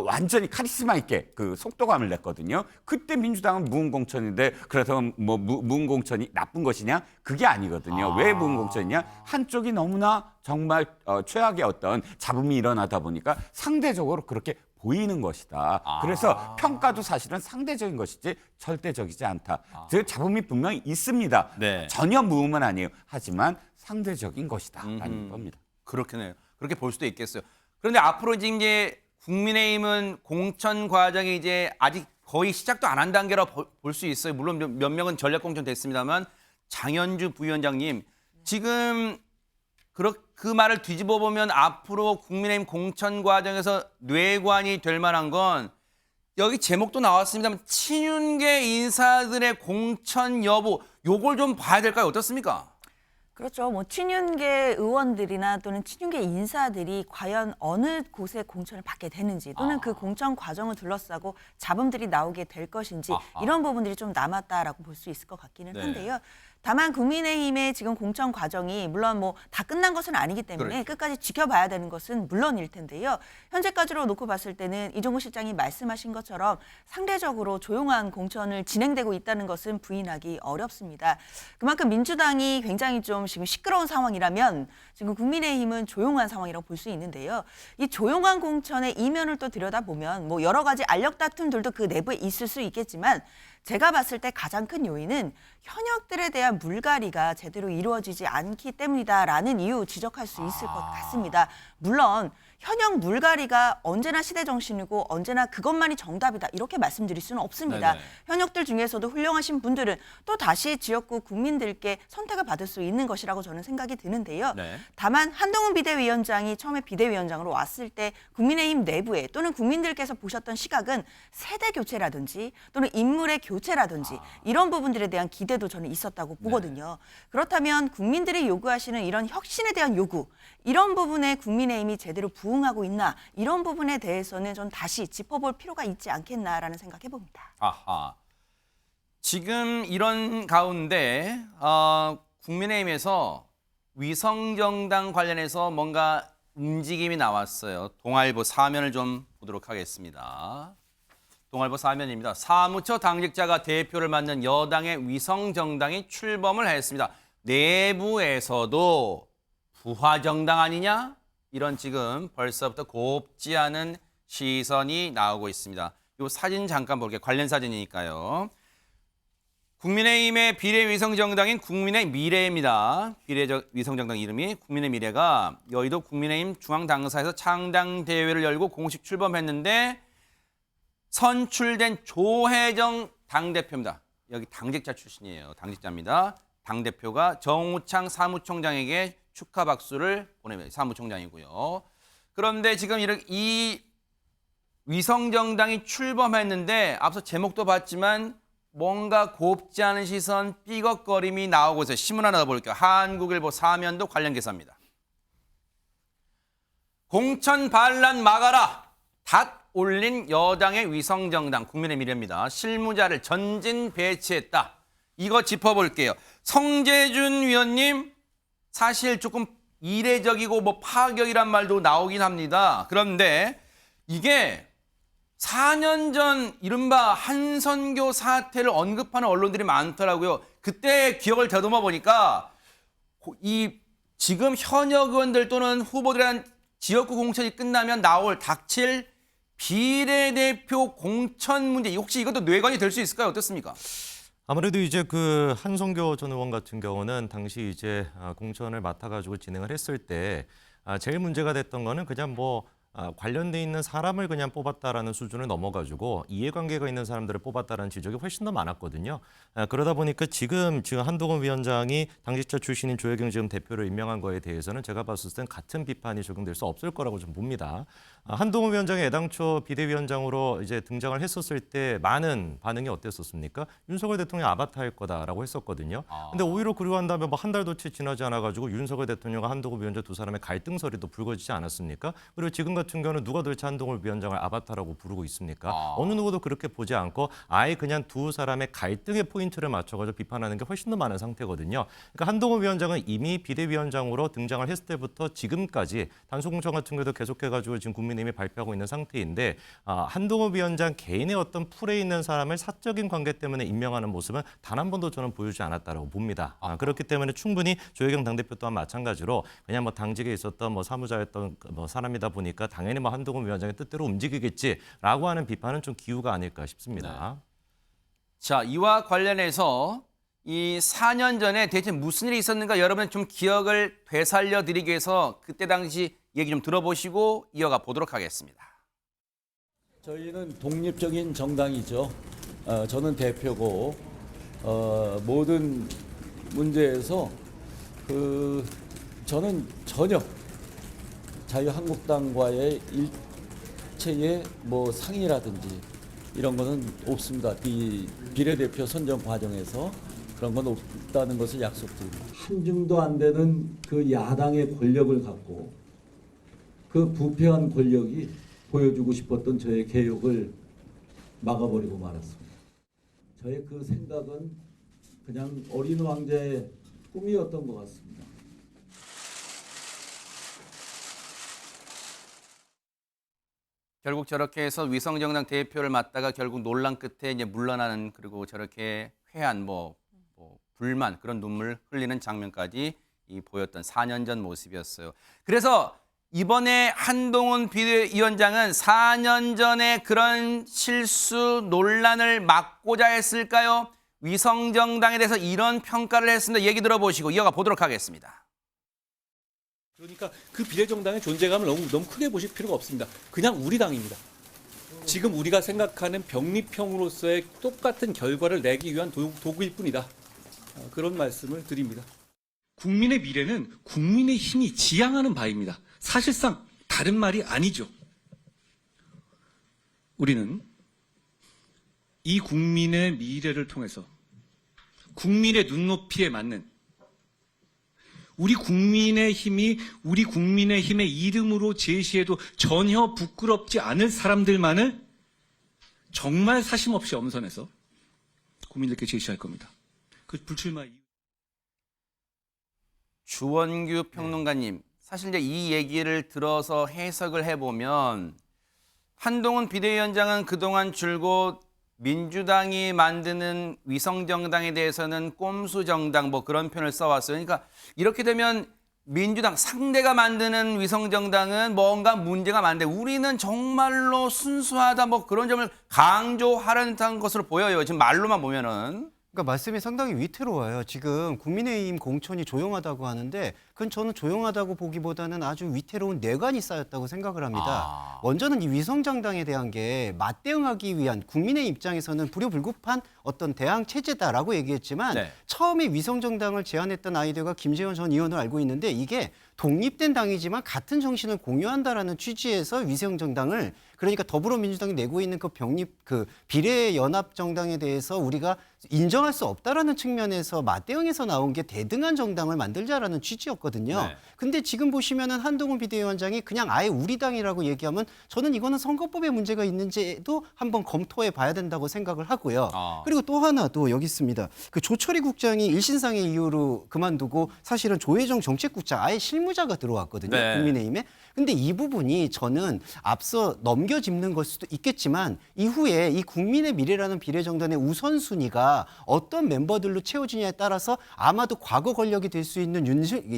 S2: 완전히 카리스마 있게 그 속도감을 냈거든요. 그때 민주당은 무음공천인데 그래서 뭐 무음공천이 나쁜 것이냐? 그게 아니거든요. 왜 무음공천이냐? 한쪽이 너무나 정말 최악의 어떤 잡음이 일어나다 보니까 상대적으로 그렇게 보이는 것이다. 그래서 평가도 사실은 상대적인 것이지 절대적이지 않다. 그 잡음이 분명히 있습니다.
S1: 네.
S2: 전혀 무음은 아니에요. 하지만 상대적인 것이다라는 겁니다.
S1: 그렇겠네요. 그렇게 볼 수도 있겠어요. 그런데 앞으로 이제 국민의힘은 공천 과정이 이제 아직 거의 시작도 안 한 단계라고 볼 수 있어요. 물론 몇 명은 전략 공천 됐습니다만 장현주 부위원장님 지금 그 말을 뒤집어 보면 앞으로 국민의힘 공천 과정에서 뇌관이 될 만한 건 여기 제목도 나왔습니다만 친윤계 인사들의 공천 여부 요걸 좀 봐야 될까요? 어떻습니까?
S3: 그렇죠. 뭐 친윤계 의원들이나 또는 친윤계 인사들이 과연 어느 곳에 공천을 받게 되는지 또는 그 공천 과정을 둘러싸고 잡음들이 나오게 될 것인지 이런 부분들이 좀 남았다라고 볼 수 있을 것 같기는
S1: 네.
S3: 한데요. 다만 국민의힘의 지금 공천 과정이 물론 뭐 다 끝난 것은 아니기 때문에
S1: 그렇죠.
S3: 끝까지 지켜봐야 되는 것은 물론일 텐데요. 현재까지로 놓고 봤을 때는 이종구 실장이 말씀하신 것처럼 상대적으로 조용한 공천을 진행되고 있다는 것은 부인하기 어렵습니다. 그만큼 민주당이 굉장히 좀 지금 시끄러운 상황이라면 지금 국민의힘은 조용한 상황이라고 볼 수 있는데요. 이 조용한 공천의 이면을 또 들여다보면 뭐 여러 가지 알력 다툼들도 그 내부에 있을 수 있겠지만 제가 봤을 때 가장 큰 요인은 현역들에 대한 물갈이가 제대로 이루어지지 않기 때문이다라는 이유 지적할 수 있을 것 같습니다. 물론 현역 물갈이가 언제나 시대 정신이고 언제나 그것만이 정답이다 이렇게 말씀드릴 수는 없습니다.
S1: 네네.
S3: 현역들 중에서도 훌륭하신 분들은 또 다시 지역구 국민들께 선택을 받을 수 있는 것이라고 저는 생각이 드는데요.
S1: 네.
S3: 다만 한동훈 비대위원장이 처음에 비대위원장으로 왔을 때 국민의힘 내부에 또는 국민들께서 보셨던 시각은 세대 교체라든지 또는 인물의 교체라든지 이런 부분들에 대한 기대도 저는 있었다고 보거든요. 그렇다면 국민들이 요구하시는 이런 혁신에 대한 요구 이런 부분에 국민의힘이 제대로 부응하고 있나 이런 부분에 대해서는 전 다시 짚어볼 필요가 있지 않겠나라는 생각해 봅니다.
S1: 아하. 지금 이런 가운데 국민의힘에서 위성정당 관련해서 뭔가 움직임이 나왔어요. 동아일보 사면을 좀 보도록 하겠습니다. 동아일보 사면입니다. 사무처 당직자가 대표를 맡는 여당의 위성정당이 출범을 했습니다. 내부에서도 부화정당 아니냐? 이런 지금 벌써부터 곱지 않은 시선이 나오고 있습니다. 이 사진 잠깐 볼게요. 관련 사진이니까요. 국민의힘의 비례위성정당인 국민의 미래입니다. 비례위성정당 이름이 국민의 미래가 여의도 국민의힘 중앙당사에서 창당대회를 열고 공식 출범했는데 선출된 조혜정 당대표입니다. 여기 당직자 출신이에요. 당직자입니다. 당대표가 정우창 사무총장에게 축하 박수를 보냅니다. 사무총장이고요. 그런데 지금 이 위성정당이 출범했는데 앞서 제목도 봤지만 뭔가 곱지 않은 시선, 삐걱거림이 나오고 있어요. 신문 하나 더 볼게요. 한국일보 사면도 관련 기사입니다. 공천 반란 막아라. 닷 올린 여당의 위성정당 국민의 미래입니다. 실무자를 전진 배치했다. 이거 짚어볼게요. 성재준 위원님 사실 조금 이례적이고 뭐 파격이란 말도 나오긴 합니다. 그런데 이게 4년 전 이른바 한선교 사태를 언급하는 언론들이 많더라고요. 그때 기억을 되돌아 보니까 이 지금 현역 의원들 또는 후보들한 지역구 공천이 끝나면 닥칠 비례대표 공천 문제 혹시 이것도 뇌관이 될 수 있을까요? 어떻습니까?
S4: 아무래도 이제 그 한성교 전 의원 같은 경우는 당시 이제 공천을 맡아가지고 진행을 했을 때 제일 문제가 됐던 거는 그냥 뭐 관련돼 있는 사람을 그냥 뽑았다라는 수준을 넘어가지고 이해관계가 있는 사람들을 뽑았다라는 지적이 훨씬 더 많았거든요. 그러다 보니까 지금 한동훈 위원장이 당직자 출신인 조혜경 지금 대표를 임명한 거에 대해서는 제가 봤을 땐 같은 비판이 적용될 수 없을 거라고 좀 봅니다. 한동훈 위원장이 애당초 비대위원장으로 이제 등장을 했었을 때 많은 반응이 어땠었습니까? 윤석열 대통령 아바타일 거다라고 했었거든요. 근데 오히려 그러고 한 다음에 뭐 한 달도 채 지나지 않아가지고 윤석열 대통령과 한동훈 위원장 두 사람의 갈등설이 또 불거지지 않았습니까? 그리고 지금 같은 경우는 누가 도대체 한동훈 위원장을 아바타라고 부르고 있습니까? 어느 누구도 그렇게 보지 않고 아예 그냥 두 사람의 갈등의 포인트를 맞춰가지고 비판하는 게 훨씬 더 많은 상태거든요. 그러니까 한동훈 위원장은 이미 비대위원장으로 등장을 했을 때부터 지금까지 단속공천 같은 경우도 계속해가지고 지금 국민의힘이 발표하고 있는 상태인데 한동훈 위원장 개인의 어떤 풀에 있는 사람을 사적인 관계 때문에 임명하는 모습은 단 한 번도 저는 보여주지 않았다고 봅니다. 그렇기 때문에 충분히 조혜경 당대표 또한 마찬가지로 그냥 뭐 당직에 있었던 뭐 사무자였던 뭐 사람이다 보니까 당연히 뭐 한동훈 위원장의 뜻대로 움직이겠지라고 하는 비판은 좀 기우가 아닐까 싶습니다.
S1: 자, 이와 관련해서 이 4년 전에 대체 무슨 일이 있었는가 여러분 좀 기억을 되살려 드리기 위해서 그때 당시 얘기 좀 들어보시고 이어가 보도록 하겠습니다.
S10: 저희는 독립적인 정당이죠. 저는 대표고 모든 문제에서 저는 전혀 자유한국당과의 일체의 뭐 상의라든지 이런 거는 없습니다. 이 비례대표 선정 과정에서 그런 건 없다는 것을 약속드립니다. 한중도 안 되는 그 야당의 권력을 갖고 그 부패한 권력이 보여주고 싶었던 저의 개혁을 막아버리고 말았습니다. 저의 그 생각은 그냥 어린 왕자의 꿈이었던 것 같습니다.
S1: 결국 저렇게 해서 위성정당 대표를 맡다가 결국 논란 끝에 이제 물러나는 그리고 저렇게 회한 뭐 불만 그런 눈물 흘리는 장면까지 보였던 4년 전 모습이었어요. 그래서 이번에 한동훈 비대위원장은 4년 전에 그런 실수 논란을 막고자 했을까요? 위성정당에 대해서 이런 평가를 했습니다. 얘기 들어보시고 이어가 보도록 하겠습니다.
S8: 그러니까 그 비례정당의 존재감을 너무 크게 보실 필요가 없습니다. 그냥 우리 당입니다. 지금 우리가 생각하는 병립형으로서의 똑같은 결과를 내기 위한 도구일 뿐이다. 그런 말씀을 드립니다.
S11: 국민의 미래는 국민의 힘이 지향하는 바입니다. 사실상 다른 말이 아니죠. 우리는 이 국민의 미래를 통해서 국민의 눈높이에 맞는 우리 국민의 힘이 우리 국민의 힘의 이름으로 제시해도 전혀 부끄럽지 않을 사람들만을 정말 사심 없이 엄선해서 국민들께 제시할 겁니다. 그 불출마 이유.
S1: 주원규 평론가님, 사실 이제 이 얘기를 들어서 해석을 해보면 한동훈 비대위원장은 그동안 줄곧 민주당이 만드는 위성정당에 대해서는 꼼수정당 뭐 그런 표현을 써왔어요. 그러니까 이렇게 되면 민주당 상대가 만드는 위성정당은 뭔가 문제가 많은데 우리는 정말로 순수하다 뭐 그런 점을 강조하려는 것으로 보여요. 지금 말로만 보면은.
S5: 그러니까 말씀이 상당히 위태로워요. 지금 국민의힘 공천이 조용하다고 하는데 그건 저는 조용하다고 보기보다는 아주 위태로운 뇌관이 쌓였다고 생각을 합니다. 먼저는 이 위성정당에 대한 게 맞대응하기 위한 국민의 입장에서는 불효불급한 어떤 대항 체제다라고 얘기했지만 처음에 위성정당을 제안했던 아이디어가 김재원 전 의원을 알고 있는데 이게 독립된 당이지만 같은 정신을 공유한다라는 취지에서 위성정당을 그러니까 더불어민주당이 내고 있는 그 비례연합정당에 대해서 우리가 인정할 수 없다라는 측면에서 맞대응해서 나온 게 대등한 정당을 만들자라는 취지였거든요. 근데 지금 보시면은 한동훈 비대위원장이 그냥 아예 우리 당이라고 얘기하면 저는 이거는 선거법에 문제가 있는지도 한번 검토해 봐야 된다고 생각을 하고요. 그리고 또 하나 또 여기 있습니다. 그 조철희 국장이 일신상의 이유로 그만두고 사실은 조혜정 정책국장 아예 실무자가 들어왔거든요. 국민의힘에. 근데 이 부분이 저는 앞서 넘겨짚는 걸 수도 있겠지만 이후에 이 국민의 미래라는 비례정당의 우선순위가 어떤 멤버들로 채워지냐에 따라서 아마도 과거 권력이 될 수 있는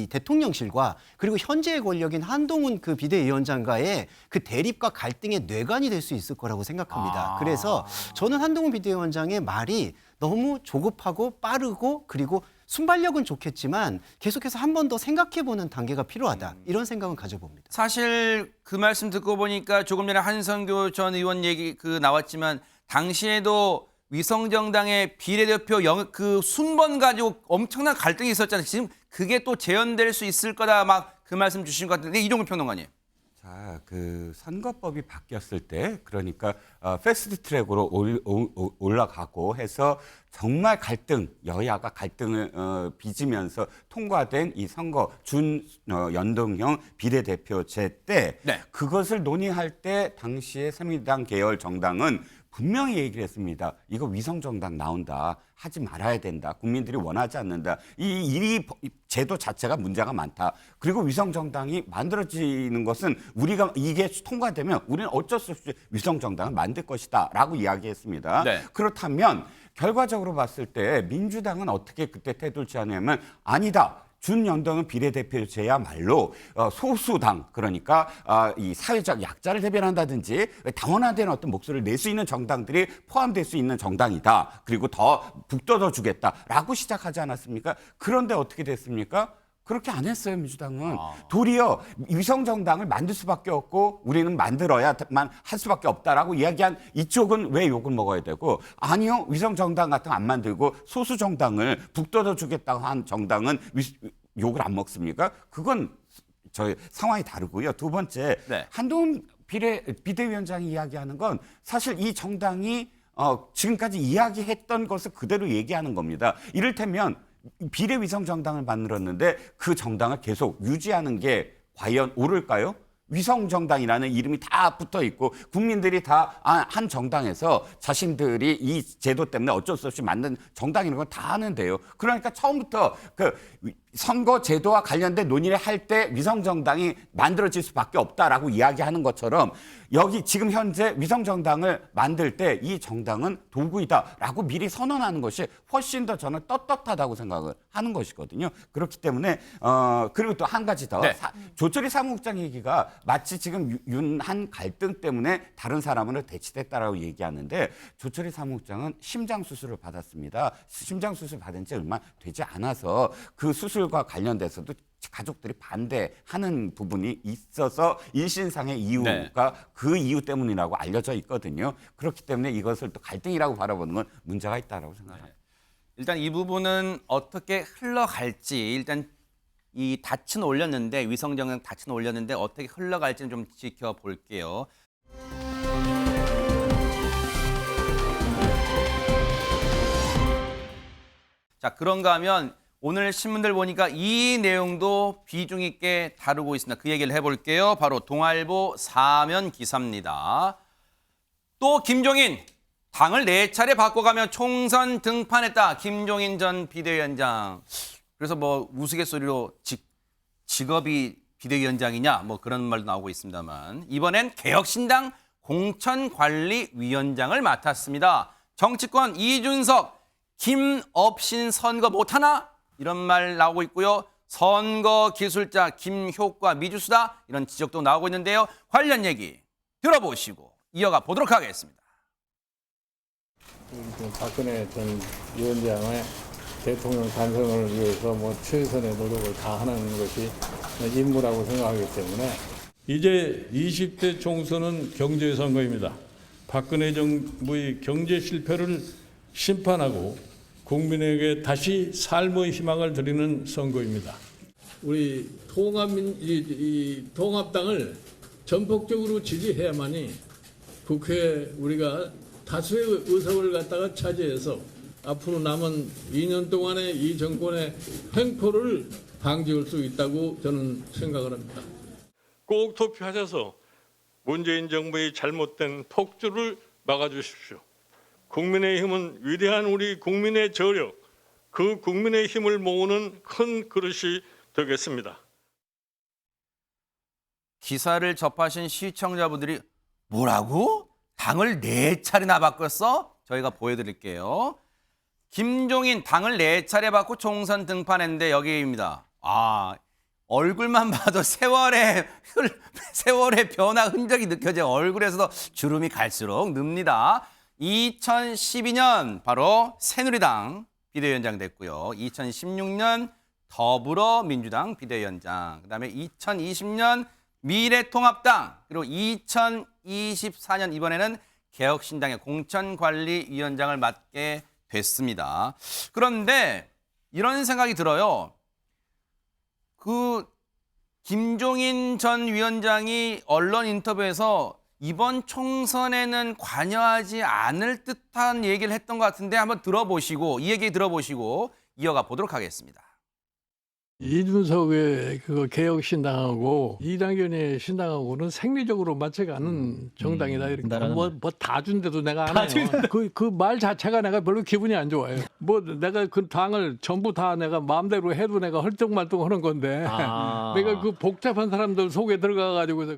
S5: 대통령실과 그리고 현재의 권력인 한동훈 그 비대위원장과의 그 대립과 갈등의 뇌관이 될 수 있을 거라고 생각합니다. 그래서 저는 한동훈 비대위원장의 말이 너무 조급하고 빠르고 그리고 순발력은 좋겠지만 계속해서 한 번 더 생각해보는 단계가 필요하다. 이런 생각은 가져봅니다.
S1: 사실 그 말씀 듣고 보니까 조금 전에 한성교 전 의원 얘기 나왔지만 당시에도 위성정당의 비례대표 그 순번 가지고 엄청난 갈등이 있었잖아요. 지금 그게 또 재현될 수 있을 거다 막 그 말씀 주신 것 같은데 이종근 평론가님.
S2: 그 선거법이 바뀌었을 때 그러니까 패스트 트랙으로 올라가고 해서 정말 여야가 갈등을 빚으면서 통과된 이 선거 연동형 비례대표제 때
S1: 네.
S2: 그것을 논의할 때 당시에 새누리당 계열 정당은 분명히 얘기를 했습니다. 이거 위성정당 나온다. 하지 말아야 된다. 국민들이 원하지 않는다. 이 제도 자체가 문제가 많다. 그리고 위성정당이 만들어지는 것은 우리가 이게 통과되면 우리는 어쩔 수 없이 위성정당을 만들 것이다. 라고 이야기했습니다.
S1: 네.
S2: 그렇다면 결과적으로 봤을 때 민주당은 어떻게 그때 태도를 취하냐면 아니다. 준연동형 비례대표제야말로 소수당 그러니까 이 사회적 약자를 대변한다든지 다원화된 어떤 목소리를 낼 수 있는 정당들이 포함될 수 있는 정당이다. 그리고 더 북돋워 주겠다라고 시작하지 않았습니까? 그런데 어떻게 됐습니까? 그렇게 안 했어요, 민주당은. 도리어 위성정당을 만들 수밖에 없고 우리는 만들어야만 할 수밖에 없다라고 이야기한 이쪽은 왜 욕을 먹어야 되고 아니요, 위성정당 같은 거 안 만들고 소수정당을 북돋워 주겠다고 한 정당은 욕을 안 먹습니까? 그건 저희 상황이 다르고요. 두 번째,
S1: 네.
S2: 한동훈 비대위원장이 이야기하는 건 사실 이 정당이 지금까지 이야기했던 것을 그대로 얘기하는 겁니다. 이를테면 비례위성 정당을 만들었는데 그 정당을 계속 유지하는 게 과연 옳을까요? 위성 정당이라는 이름이 다 붙어 있고 국민들이 다 한 정당에서 자신들이 이 제도 때문에 어쩔 수 없이 만든 정당이라는 건 다 아는데요. 그러니까 처음부터 그 선거 제도와 관련된 논의를 할 때 위성 정당이 만들어질 수밖에 없다라고 이야기하는 것처럼 여기 지금 현재 위성 정당을 만들 때 이 정당은 도구이다라고 미리 선언하는 것이 훨씬 더 저는 떳떳하다고 생각을 하는 것이거든요. 그렇기 때문에 그리고 또 한 가지 더
S1: 네.
S2: 조철희 사무국장 얘기가 마치 지금 윤한 갈등 때문에 다른 사람으로 대치됐다라고 얘기하는데 조철희 사무국장은 심장 수술을 받았습니다. 심장 수술 받은 지 얼마 되지 않아서 그 수술과 관련돼서도 가족들이 반대하는 부분이 있어서 일신상의 이유가
S1: 네.
S2: 그 이유 때문이라고 알려져 있거든요. 그렇기 때문에 이것을 또 갈등이라고 바라보는 건 문제가 있다라고 생각합니다.
S1: 일단 이 부분은 어떻게 흘러갈지 일단 이 닻은 올렸는데 위성정당 닻은 올렸는데 어떻게 흘러갈지는 좀 지켜볼게요. 자, 그런가 하면 오늘 신문들 보니까 이 내용도 비중 있게 다루고 있습니다. 그 얘기를 해볼게요. 바로 동아일보 사면 기사입니다. 또 김종인 당을 4차례 바꿔가며 총선 등판했다. 김종인 전 비대위원장. 그래서 뭐 우스갯소리로 직업이 비대위원장이냐 뭐 그런 말도 나오고 있습니다만 이번엔 개혁신당 공천관리위원장을 맡았습니다. 정치권 이준석 김업신 선거 못하나? 이런 말 나오고 있고요. 선거 기술자 김효과 미주수다 이런 지적도 나오고 있는데요. 관련 얘기 들어보시고 이어가 보도록 하겠습니다.
S12: 박근혜 전 위원장의 대통령 탄생을 위해서 최선의 노력을 다하는 것이 임무라고 생각하기 때문에
S13: 이제 20대 총선은 경제선거입니다. 박근혜 정부의 경제 실패를 심판하고 국민에게 다시 삶의 희망을 드리는 선거입니다.
S12: 우리 통합당을 전폭적으로 지지해야만이 국회에 우리가 다수의 의석을 갖다가 차지해서 앞으로 남은 2년 동안의 이 정권의 횡포를 방지할 수 있다고 저는 생각을 합니다.
S13: 꼭 투표하셔서 문재인 정부의 잘못된 폭주를 막아주십시오. 국민의힘은 위대한 우리 국민의 저력, 그 국민의 힘을 모으는 큰 그릇이 되겠습니다.
S1: 기사를 접하신 시청자분들이 뭐라고? 당을 4차례나 바꿨어? 저희가 보여드릴게요. 김종인 당을 4차례 바꾸고 총선 등판했는데 여기입니다. 얼굴만 봐도 세월의 변화 흔적이 느껴져요. 얼굴에서도 주름이 갈수록 늡니다. 2012년 바로 새누리당 비대위원장 됐고요. 2016년 더불어민주당 비대위원장, 그다음에 2020년 미래통합당, 그리고 2024년 이번에는 개혁신당의 공천관리위원장을 맡게 됐습니다. 그런데 이런 생각이 들어요. 김종인 전 위원장이 언론 인터뷰에서 이번 총선에는 관여하지 않을 듯한 얘기를 했던 것 같은데 한번 들어보시고 이 얘기 들어보시고 이어가 보도록 하겠습니다.
S12: 이준석의 그 개혁신당하고 이낙연의 신당하고는 생리적으로 맞춰가는 정당이다 이렇게 뭐 다 준대도 내가 안 해요. 그 말 자체가 내가 별로 기분이 안 좋아요. 뭐 내가 그 당을 전부 다 내가 마음대로 해도 내가 헐떡말떡하는 건데 내가 그 복잡한 사람들 속에 들어가 가지고서.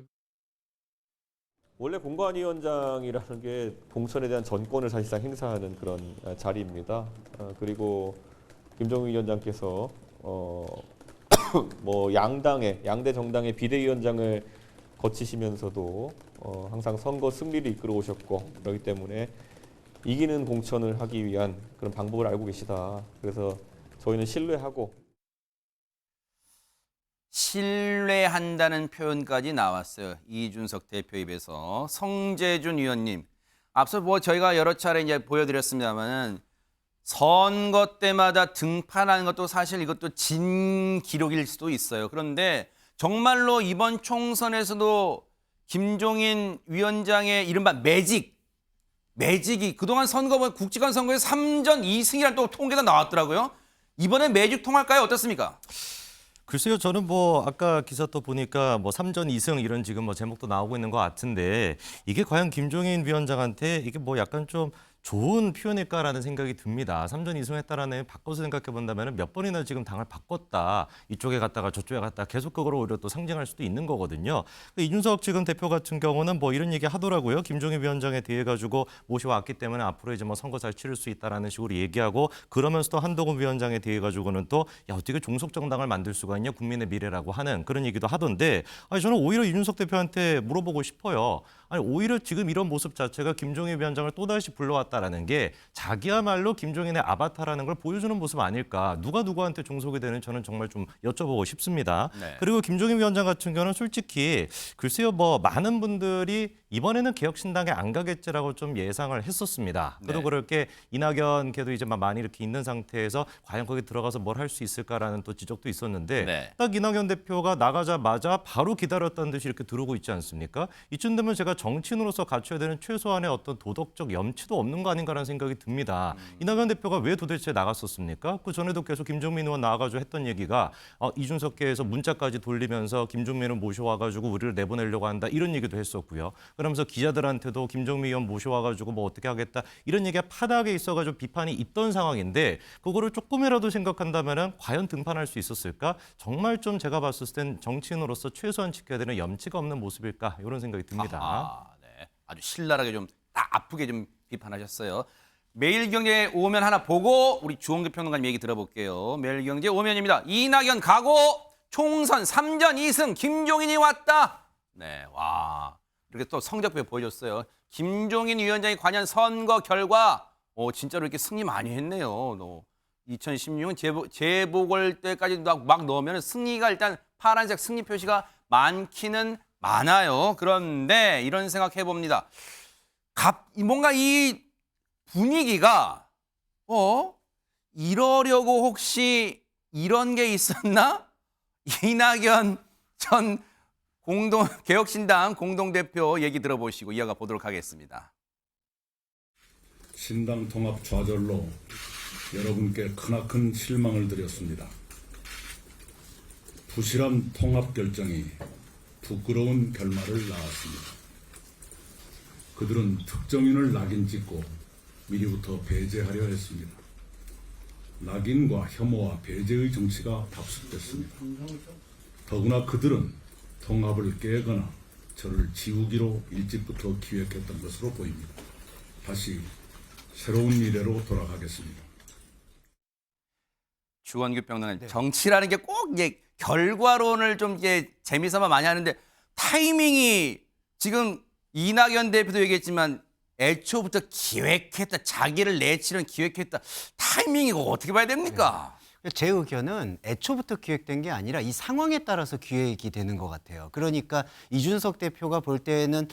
S14: 원래 공관위원장이라는 게 공천에 대한 전권을 사실상 행사하는 그런 자리입니다. 그리고 김종인 위원장께서 뭐 양대 정당의 비대위원장을 거치시면서도 항상 선거 승리를 이끌어 오셨고 그렇기 때문에 이기는 공천을 하기 위한 그런 방법을 알고 계시다. 그래서 저희는 신뢰하고.
S1: 신뢰한다는 표현까지 나왔어요. 이준석 대표 입에서. 성재준 의원님, 앞서 뭐 저희가 여러 차례 이제 보여드렸습니다만은 선거 때마다 등판하는 것도 사실 이것도 진 기록일 수도 있어요. 그런데 정말로 이번 총선에서도 김종인 위원장의 이른바 매직이 그동안 국지관 선거에서 3전 2승이라는 또 통계가 나왔더라고요. 이번에 매직 통할까요? 어떻습니까?
S4: 글쎄요, 저는 뭐 아까 기사 또 보니까 뭐 3전 2승 이런 지금 뭐 제목도 나오고 있는 것 같은데 이게 과연 김종인 위원장한테 이게 뭐 약간 좀 좋은 표현일까라는 생각이 듭니다. 3전 2승 했다라는 바꿔서 생각해 본다면 몇 번이나 지금 당을 바꿨다. 이쪽에 갔다가 저쪽에 갔다가 계속 그걸 오히려 또 상징할 수도 있는 거거든요. 이준석 지금 대표 같은 경우는 뭐 이런 얘기 하더라고요. 김종인 위원장에 대해 가지고 모셔왔기 때문에 앞으로 이제 뭐 선거 잘 치를 수 있다라는 식으로 얘기하고 그러면서 또 한동훈 위원장에 대해 가지고는 또 야, 어떻게 종속 정당을 만들 수가 있냐 국민의 미래라고 하는 그런 얘기도 하던데 아니 저는 오히려 이준석 대표한테 물어보고 싶어요. 아니 오히려 지금 이런 모습 자체가 김종인 위원장을 또다시 불러왔다라는 게 자기야말로 김종인의 아바타라는 걸 보여주는 모습 아닐까. 누가 누구한테 종속이 되는 저는 정말 좀 여쭤보고 싶습니다.
S1: 네.
S4: 그리고 김종인 위원장 같은 경우는 솔직히 글쎄요 뭐 많은 분들이 이번에는 개혁신당에 안 가겠지라고 좀 예상을 했었습니다. 그래도
S1: 네.
S4: 그렇게 이낙연 걔도 이제 많이 이렇게 있는 상태에서 과연 거기 들어가서 뭘 할 수 있을까라는 또 지적도 있었는데
S1: 네.
S4: 딱 이낙연 대표가 나가자마자 바로 기다렸다는 듯이 이렇게 들어오고 있지 않습니까? 이쯤 되면 제가 정치인으로서 갖춰야 되는 최소한의 어떤 도덕적 염치도 없는 거 아닌가라는 생각이 듭니다. 이낙연 대표가 왜 도대체 나갔었습니까? 그 전에도 계속 김종민 의원 나와가지고 했던 얘기가 이준석계에서 문자까지 돌리면서 김종민을 모셔와가지고 우리를 내보내려고 한다 이런 얘기도 했었고요. 그러면서 기자들한테도 김종민 의원 모셔와가지고 뭐 어떻게 하겠다 이런 얘기가 파닥에 있어가지고 비판이 있던 상황인데 그거를 조금이라도 생각한다면은 과연 등판할 수 있었을까? 정말 좀 제가 봤을 땐 정치인으로서 최소한 지켜야 되는 염치가 없는 모습일까 이런 생각이 듭니다.
S1: 네. 아주 신랄하게 좀 딱 아프게 좀 비판하셨어요. 매일경제 오면 하나 보고 우리 주홍규 평론가님 얘기 들어볼게요. 매일경제 오면입니다. 이낙연 가고 총선 3전 2승 김종인이 왔다. 네, 와 이렇게 또 성적표 보여줬어요. 김종인 위원장이 관여한 선거 결과 진짜로 이렇게 승리 많이 했네요. 2016년 재보궐 때까지 막 넣으면 승리가 일단 파란색 승리 표시가 많기는 많아요. 그런데 이런 생각해 봅니다. 뭔가 이 분위기가 이러려고 혹시 이런 게 있었나? 이낙연 전 개혁신당 공동대표 얘기 들어보시고 이어가 보도록 하겠습니다.
S15: 신당 통합 좌절로 여러분께 크나큰 실망을 드렸습니다. 부실한 통합 결정이 부끄러운 결말을 낳았습니다. 그들은 특정인을 낙인 찍고 미리부터 배제하려 했습니다. 낙인과 혐오와 배제의 정치가 답습됐습니다. 더구나 그들은 통합을 깨거나 저를 지우기로 일찍부터 기획했던 것으로 보입니다. 다시 새로운 미래로 돌아가겠습니다.
S1: 주원규 평론가님, 정치라는 게 꼭 결과론을 좀 재미삼아 많이 하는데 타이밍이 지금 이낙연 대표도 얘기했지만 애초부터 기획했다. 자기를 내치는 기획했다. 타이밍이 어떻게 봐야 됩니까?
S5: 제 의견은 애초부터 기획된 게 아니라 이 상황에 따라서 기획이 되는 것 같아요. 그러니까 이준석 대표가 볼 때는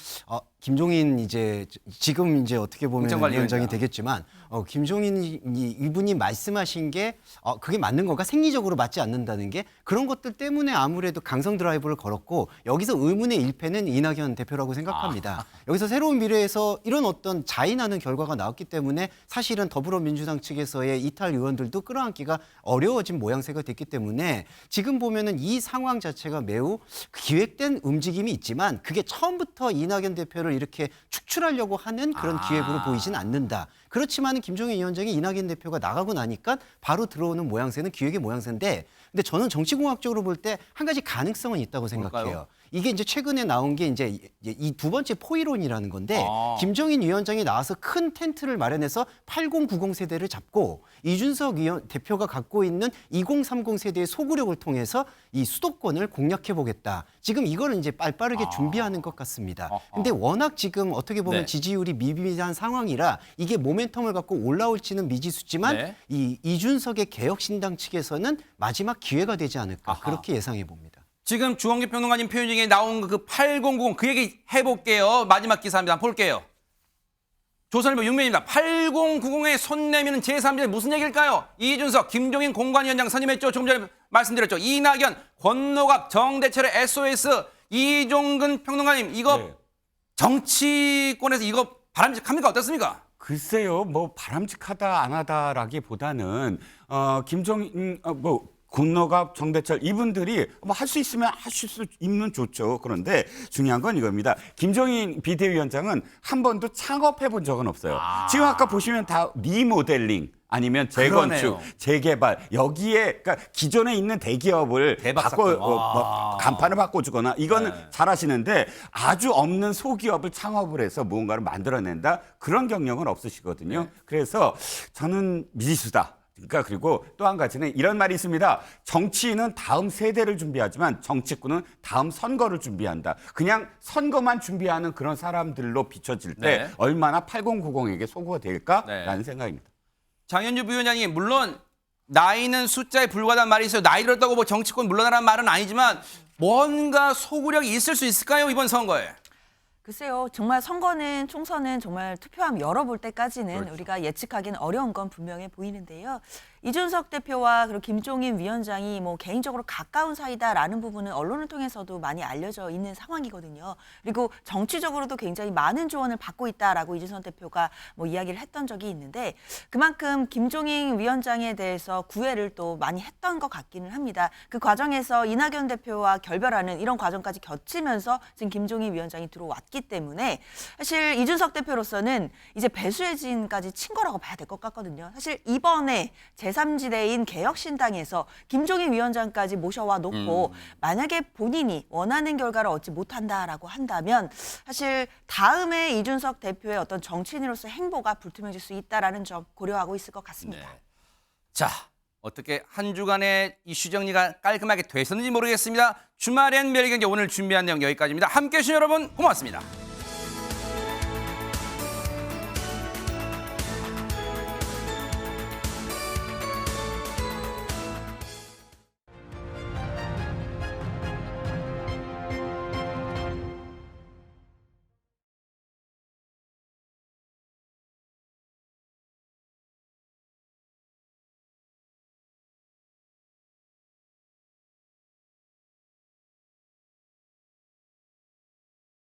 S5: 김종인 지금 어떻게 보면 위원장이 되겠지만 김종인 이분이 말씀하신 게 그게 맞는 건가? 생리적으로 맞지 않는다는 게 그런 것들 때문에 아무래도 강성 드라이브를 걸었고 여기서 의문의 일패는 이낙연 대표라고 생각합니다. 여기서 새로운 미래에서 이런 어떤 자인하는 결과가 나왔기 때문에 사실은 더불어민주당 측에서의 이탈 의원들도 끌어안기가 어려워진 모양새가 됐기 때문에 지금 보면은 이 상황 자체가 매우 기획된 움직임이 있지만 그게 처음부터 이낙연 대표를 이렇게 축출하려고 하는 그런 기획으로 보이진 않는다. 그렇지만 김종인 위원장이 이낙연 대표가 나가고 나니까 바로 들어오는 모양새는 기획의 모양새인데 근데 저는 정치공학적으로 볼 때 한 가지 가능성은 있다고 생각해요.
S1: 뭘까요?
S5: 이게 이제 최근에 나온 게 이제 이 두 번째 포이론이라는 건데 김종인 위원장이 나와서 큰 텐트를 마련해서 8090 세대를 잡고 이준석 대표가 갖고 있는 2030 세대의 소구력을 통해서 이 수도권을 공략해 보겠다. 지금 이거를 이제 빠르게 준비하는 것 같습니다. 근데 워낙 지금 어떻게 보면
S1: 네.
S5: 지지율이 미비한 상황이라 이게 모멘텀을 갖고 올라올지는 미지수지만
S1: 네.
S5: 이 이준석의 개혁신당 측에서는 마지막 기회가 되지 않을까 그렇게 예상해 봅니다.
S1: 지금 주원기 평론가님 표현 중에 나온 그 8090 그 얘기 해볼게요. 마지막 기사입니다. 한번 볼게요. 조선일보 6면입니다. 8090에 손 내미는 제3자의 무슨 얘기일까요? 이준석, 김종인 공관위원장 선임했죠. 조금 전에 말씀드렸죠. 이낙연, 권노갑, 정대철의 SOS, 이종근 평론가님 이거
S2: 네.
S1: 정치권에서 이거 바람직합니까? 어떻습니까?
S2: 글쎄요, 뭐 바람직하다 안 하다라기보다는 김종인 군노갑, 정대철 이분들이 뭐 할 수 있으면 하실 수 있는 좋죠. 그런데 중요한 건 이겁니다. 김종인 비대위원장은 한 번도 창업해 본 적은 없어요. 지금 아까 보시면 다 리모델링 아니면 재건축,
S1: 그러네요.
S2: 재개발 여기에 그러니까 기존에 있는 대기업을
S1: 대박
S2: 바꿔
S1: 사건.
S2: 간판을 바꿔주거나 이거는
S1: 네.
S2: 잘하시는데 아주 없는 소기업을 창업을 해서 무언가를 만들어낸다 그런 경력은 없으시거든요.
S1: 네.
S2: 그래서 저는 미지수다. 그러니까 그리고 또 한 가지는 이런 말이 있습니다. 정치인은 다음 세대를 준비하지만 정치꾼은 다음 선거를 준비한다. 그냥 선거만 준비하는 그런 사람들로 비춰질 때
S1: 네.
S2: 얼마나 8090에게 소구가 될까라는 생각입니다.
S1: 장현주 부위원장이 물론 나이는 숫자에 불과하다는 말이 있어요. 나이 들었다고 뭐 정치권 물러나라는 말은 아니지만 뭔가 소구력이 있을 수 있을까요? 이번 선거에.
S3: 글쎄요, 정말 선거는 총선은 정말 투표함 열어볼 때까지는
S1: 그렇죠.
S3: 우리가 예측하기는 어려운 건 분명해 보이는데요. 이준석 대표와 그리고 김종인 위원장이 뭐 개인적으로 가까운 사이다라는 부분은 언론을 통해서도 많이 알려져 있는 상황이거든요. 그리고 정치적으로도 굉장히 많은 조언을 받고 있다라고 이준석 대표가 뭐 이야기를 했던 적이 있는데 그만큼 김종인 위원장에 대해서 구애를 또 많이 했던 것 같기는 합니다. 그 과정에서 이낙연 대표와 결별하는 이런 과정까지 겹치면서 지금 김종인 위원장이 들어왔기 때문에 사실 이준석 대표로서는 이제 배수의 진까지 친 거라고 봐야 될 것 같거든요. 사실 이번에 제3지대인 개혁신당에서 김종인 위원장까지 모셔와 놓고 만약에 본인이 원하는 결과를 얻지 못한다라고 한다면 사실 다음에 이준석 대표의 어떤 정치인으로서의 행보가 불투명해질 수 있다라는 점 고려하고 있을 것 같습니다.
S1: 네. 자, 어떻게 한 주간의 이슈 정리가 깔끔하게 됐었는지 모르겠습니다. 주말엔 매일경제 오늘 준비한 내용 여기까지입니다. 함께해 주신 여러분 고맙습니다.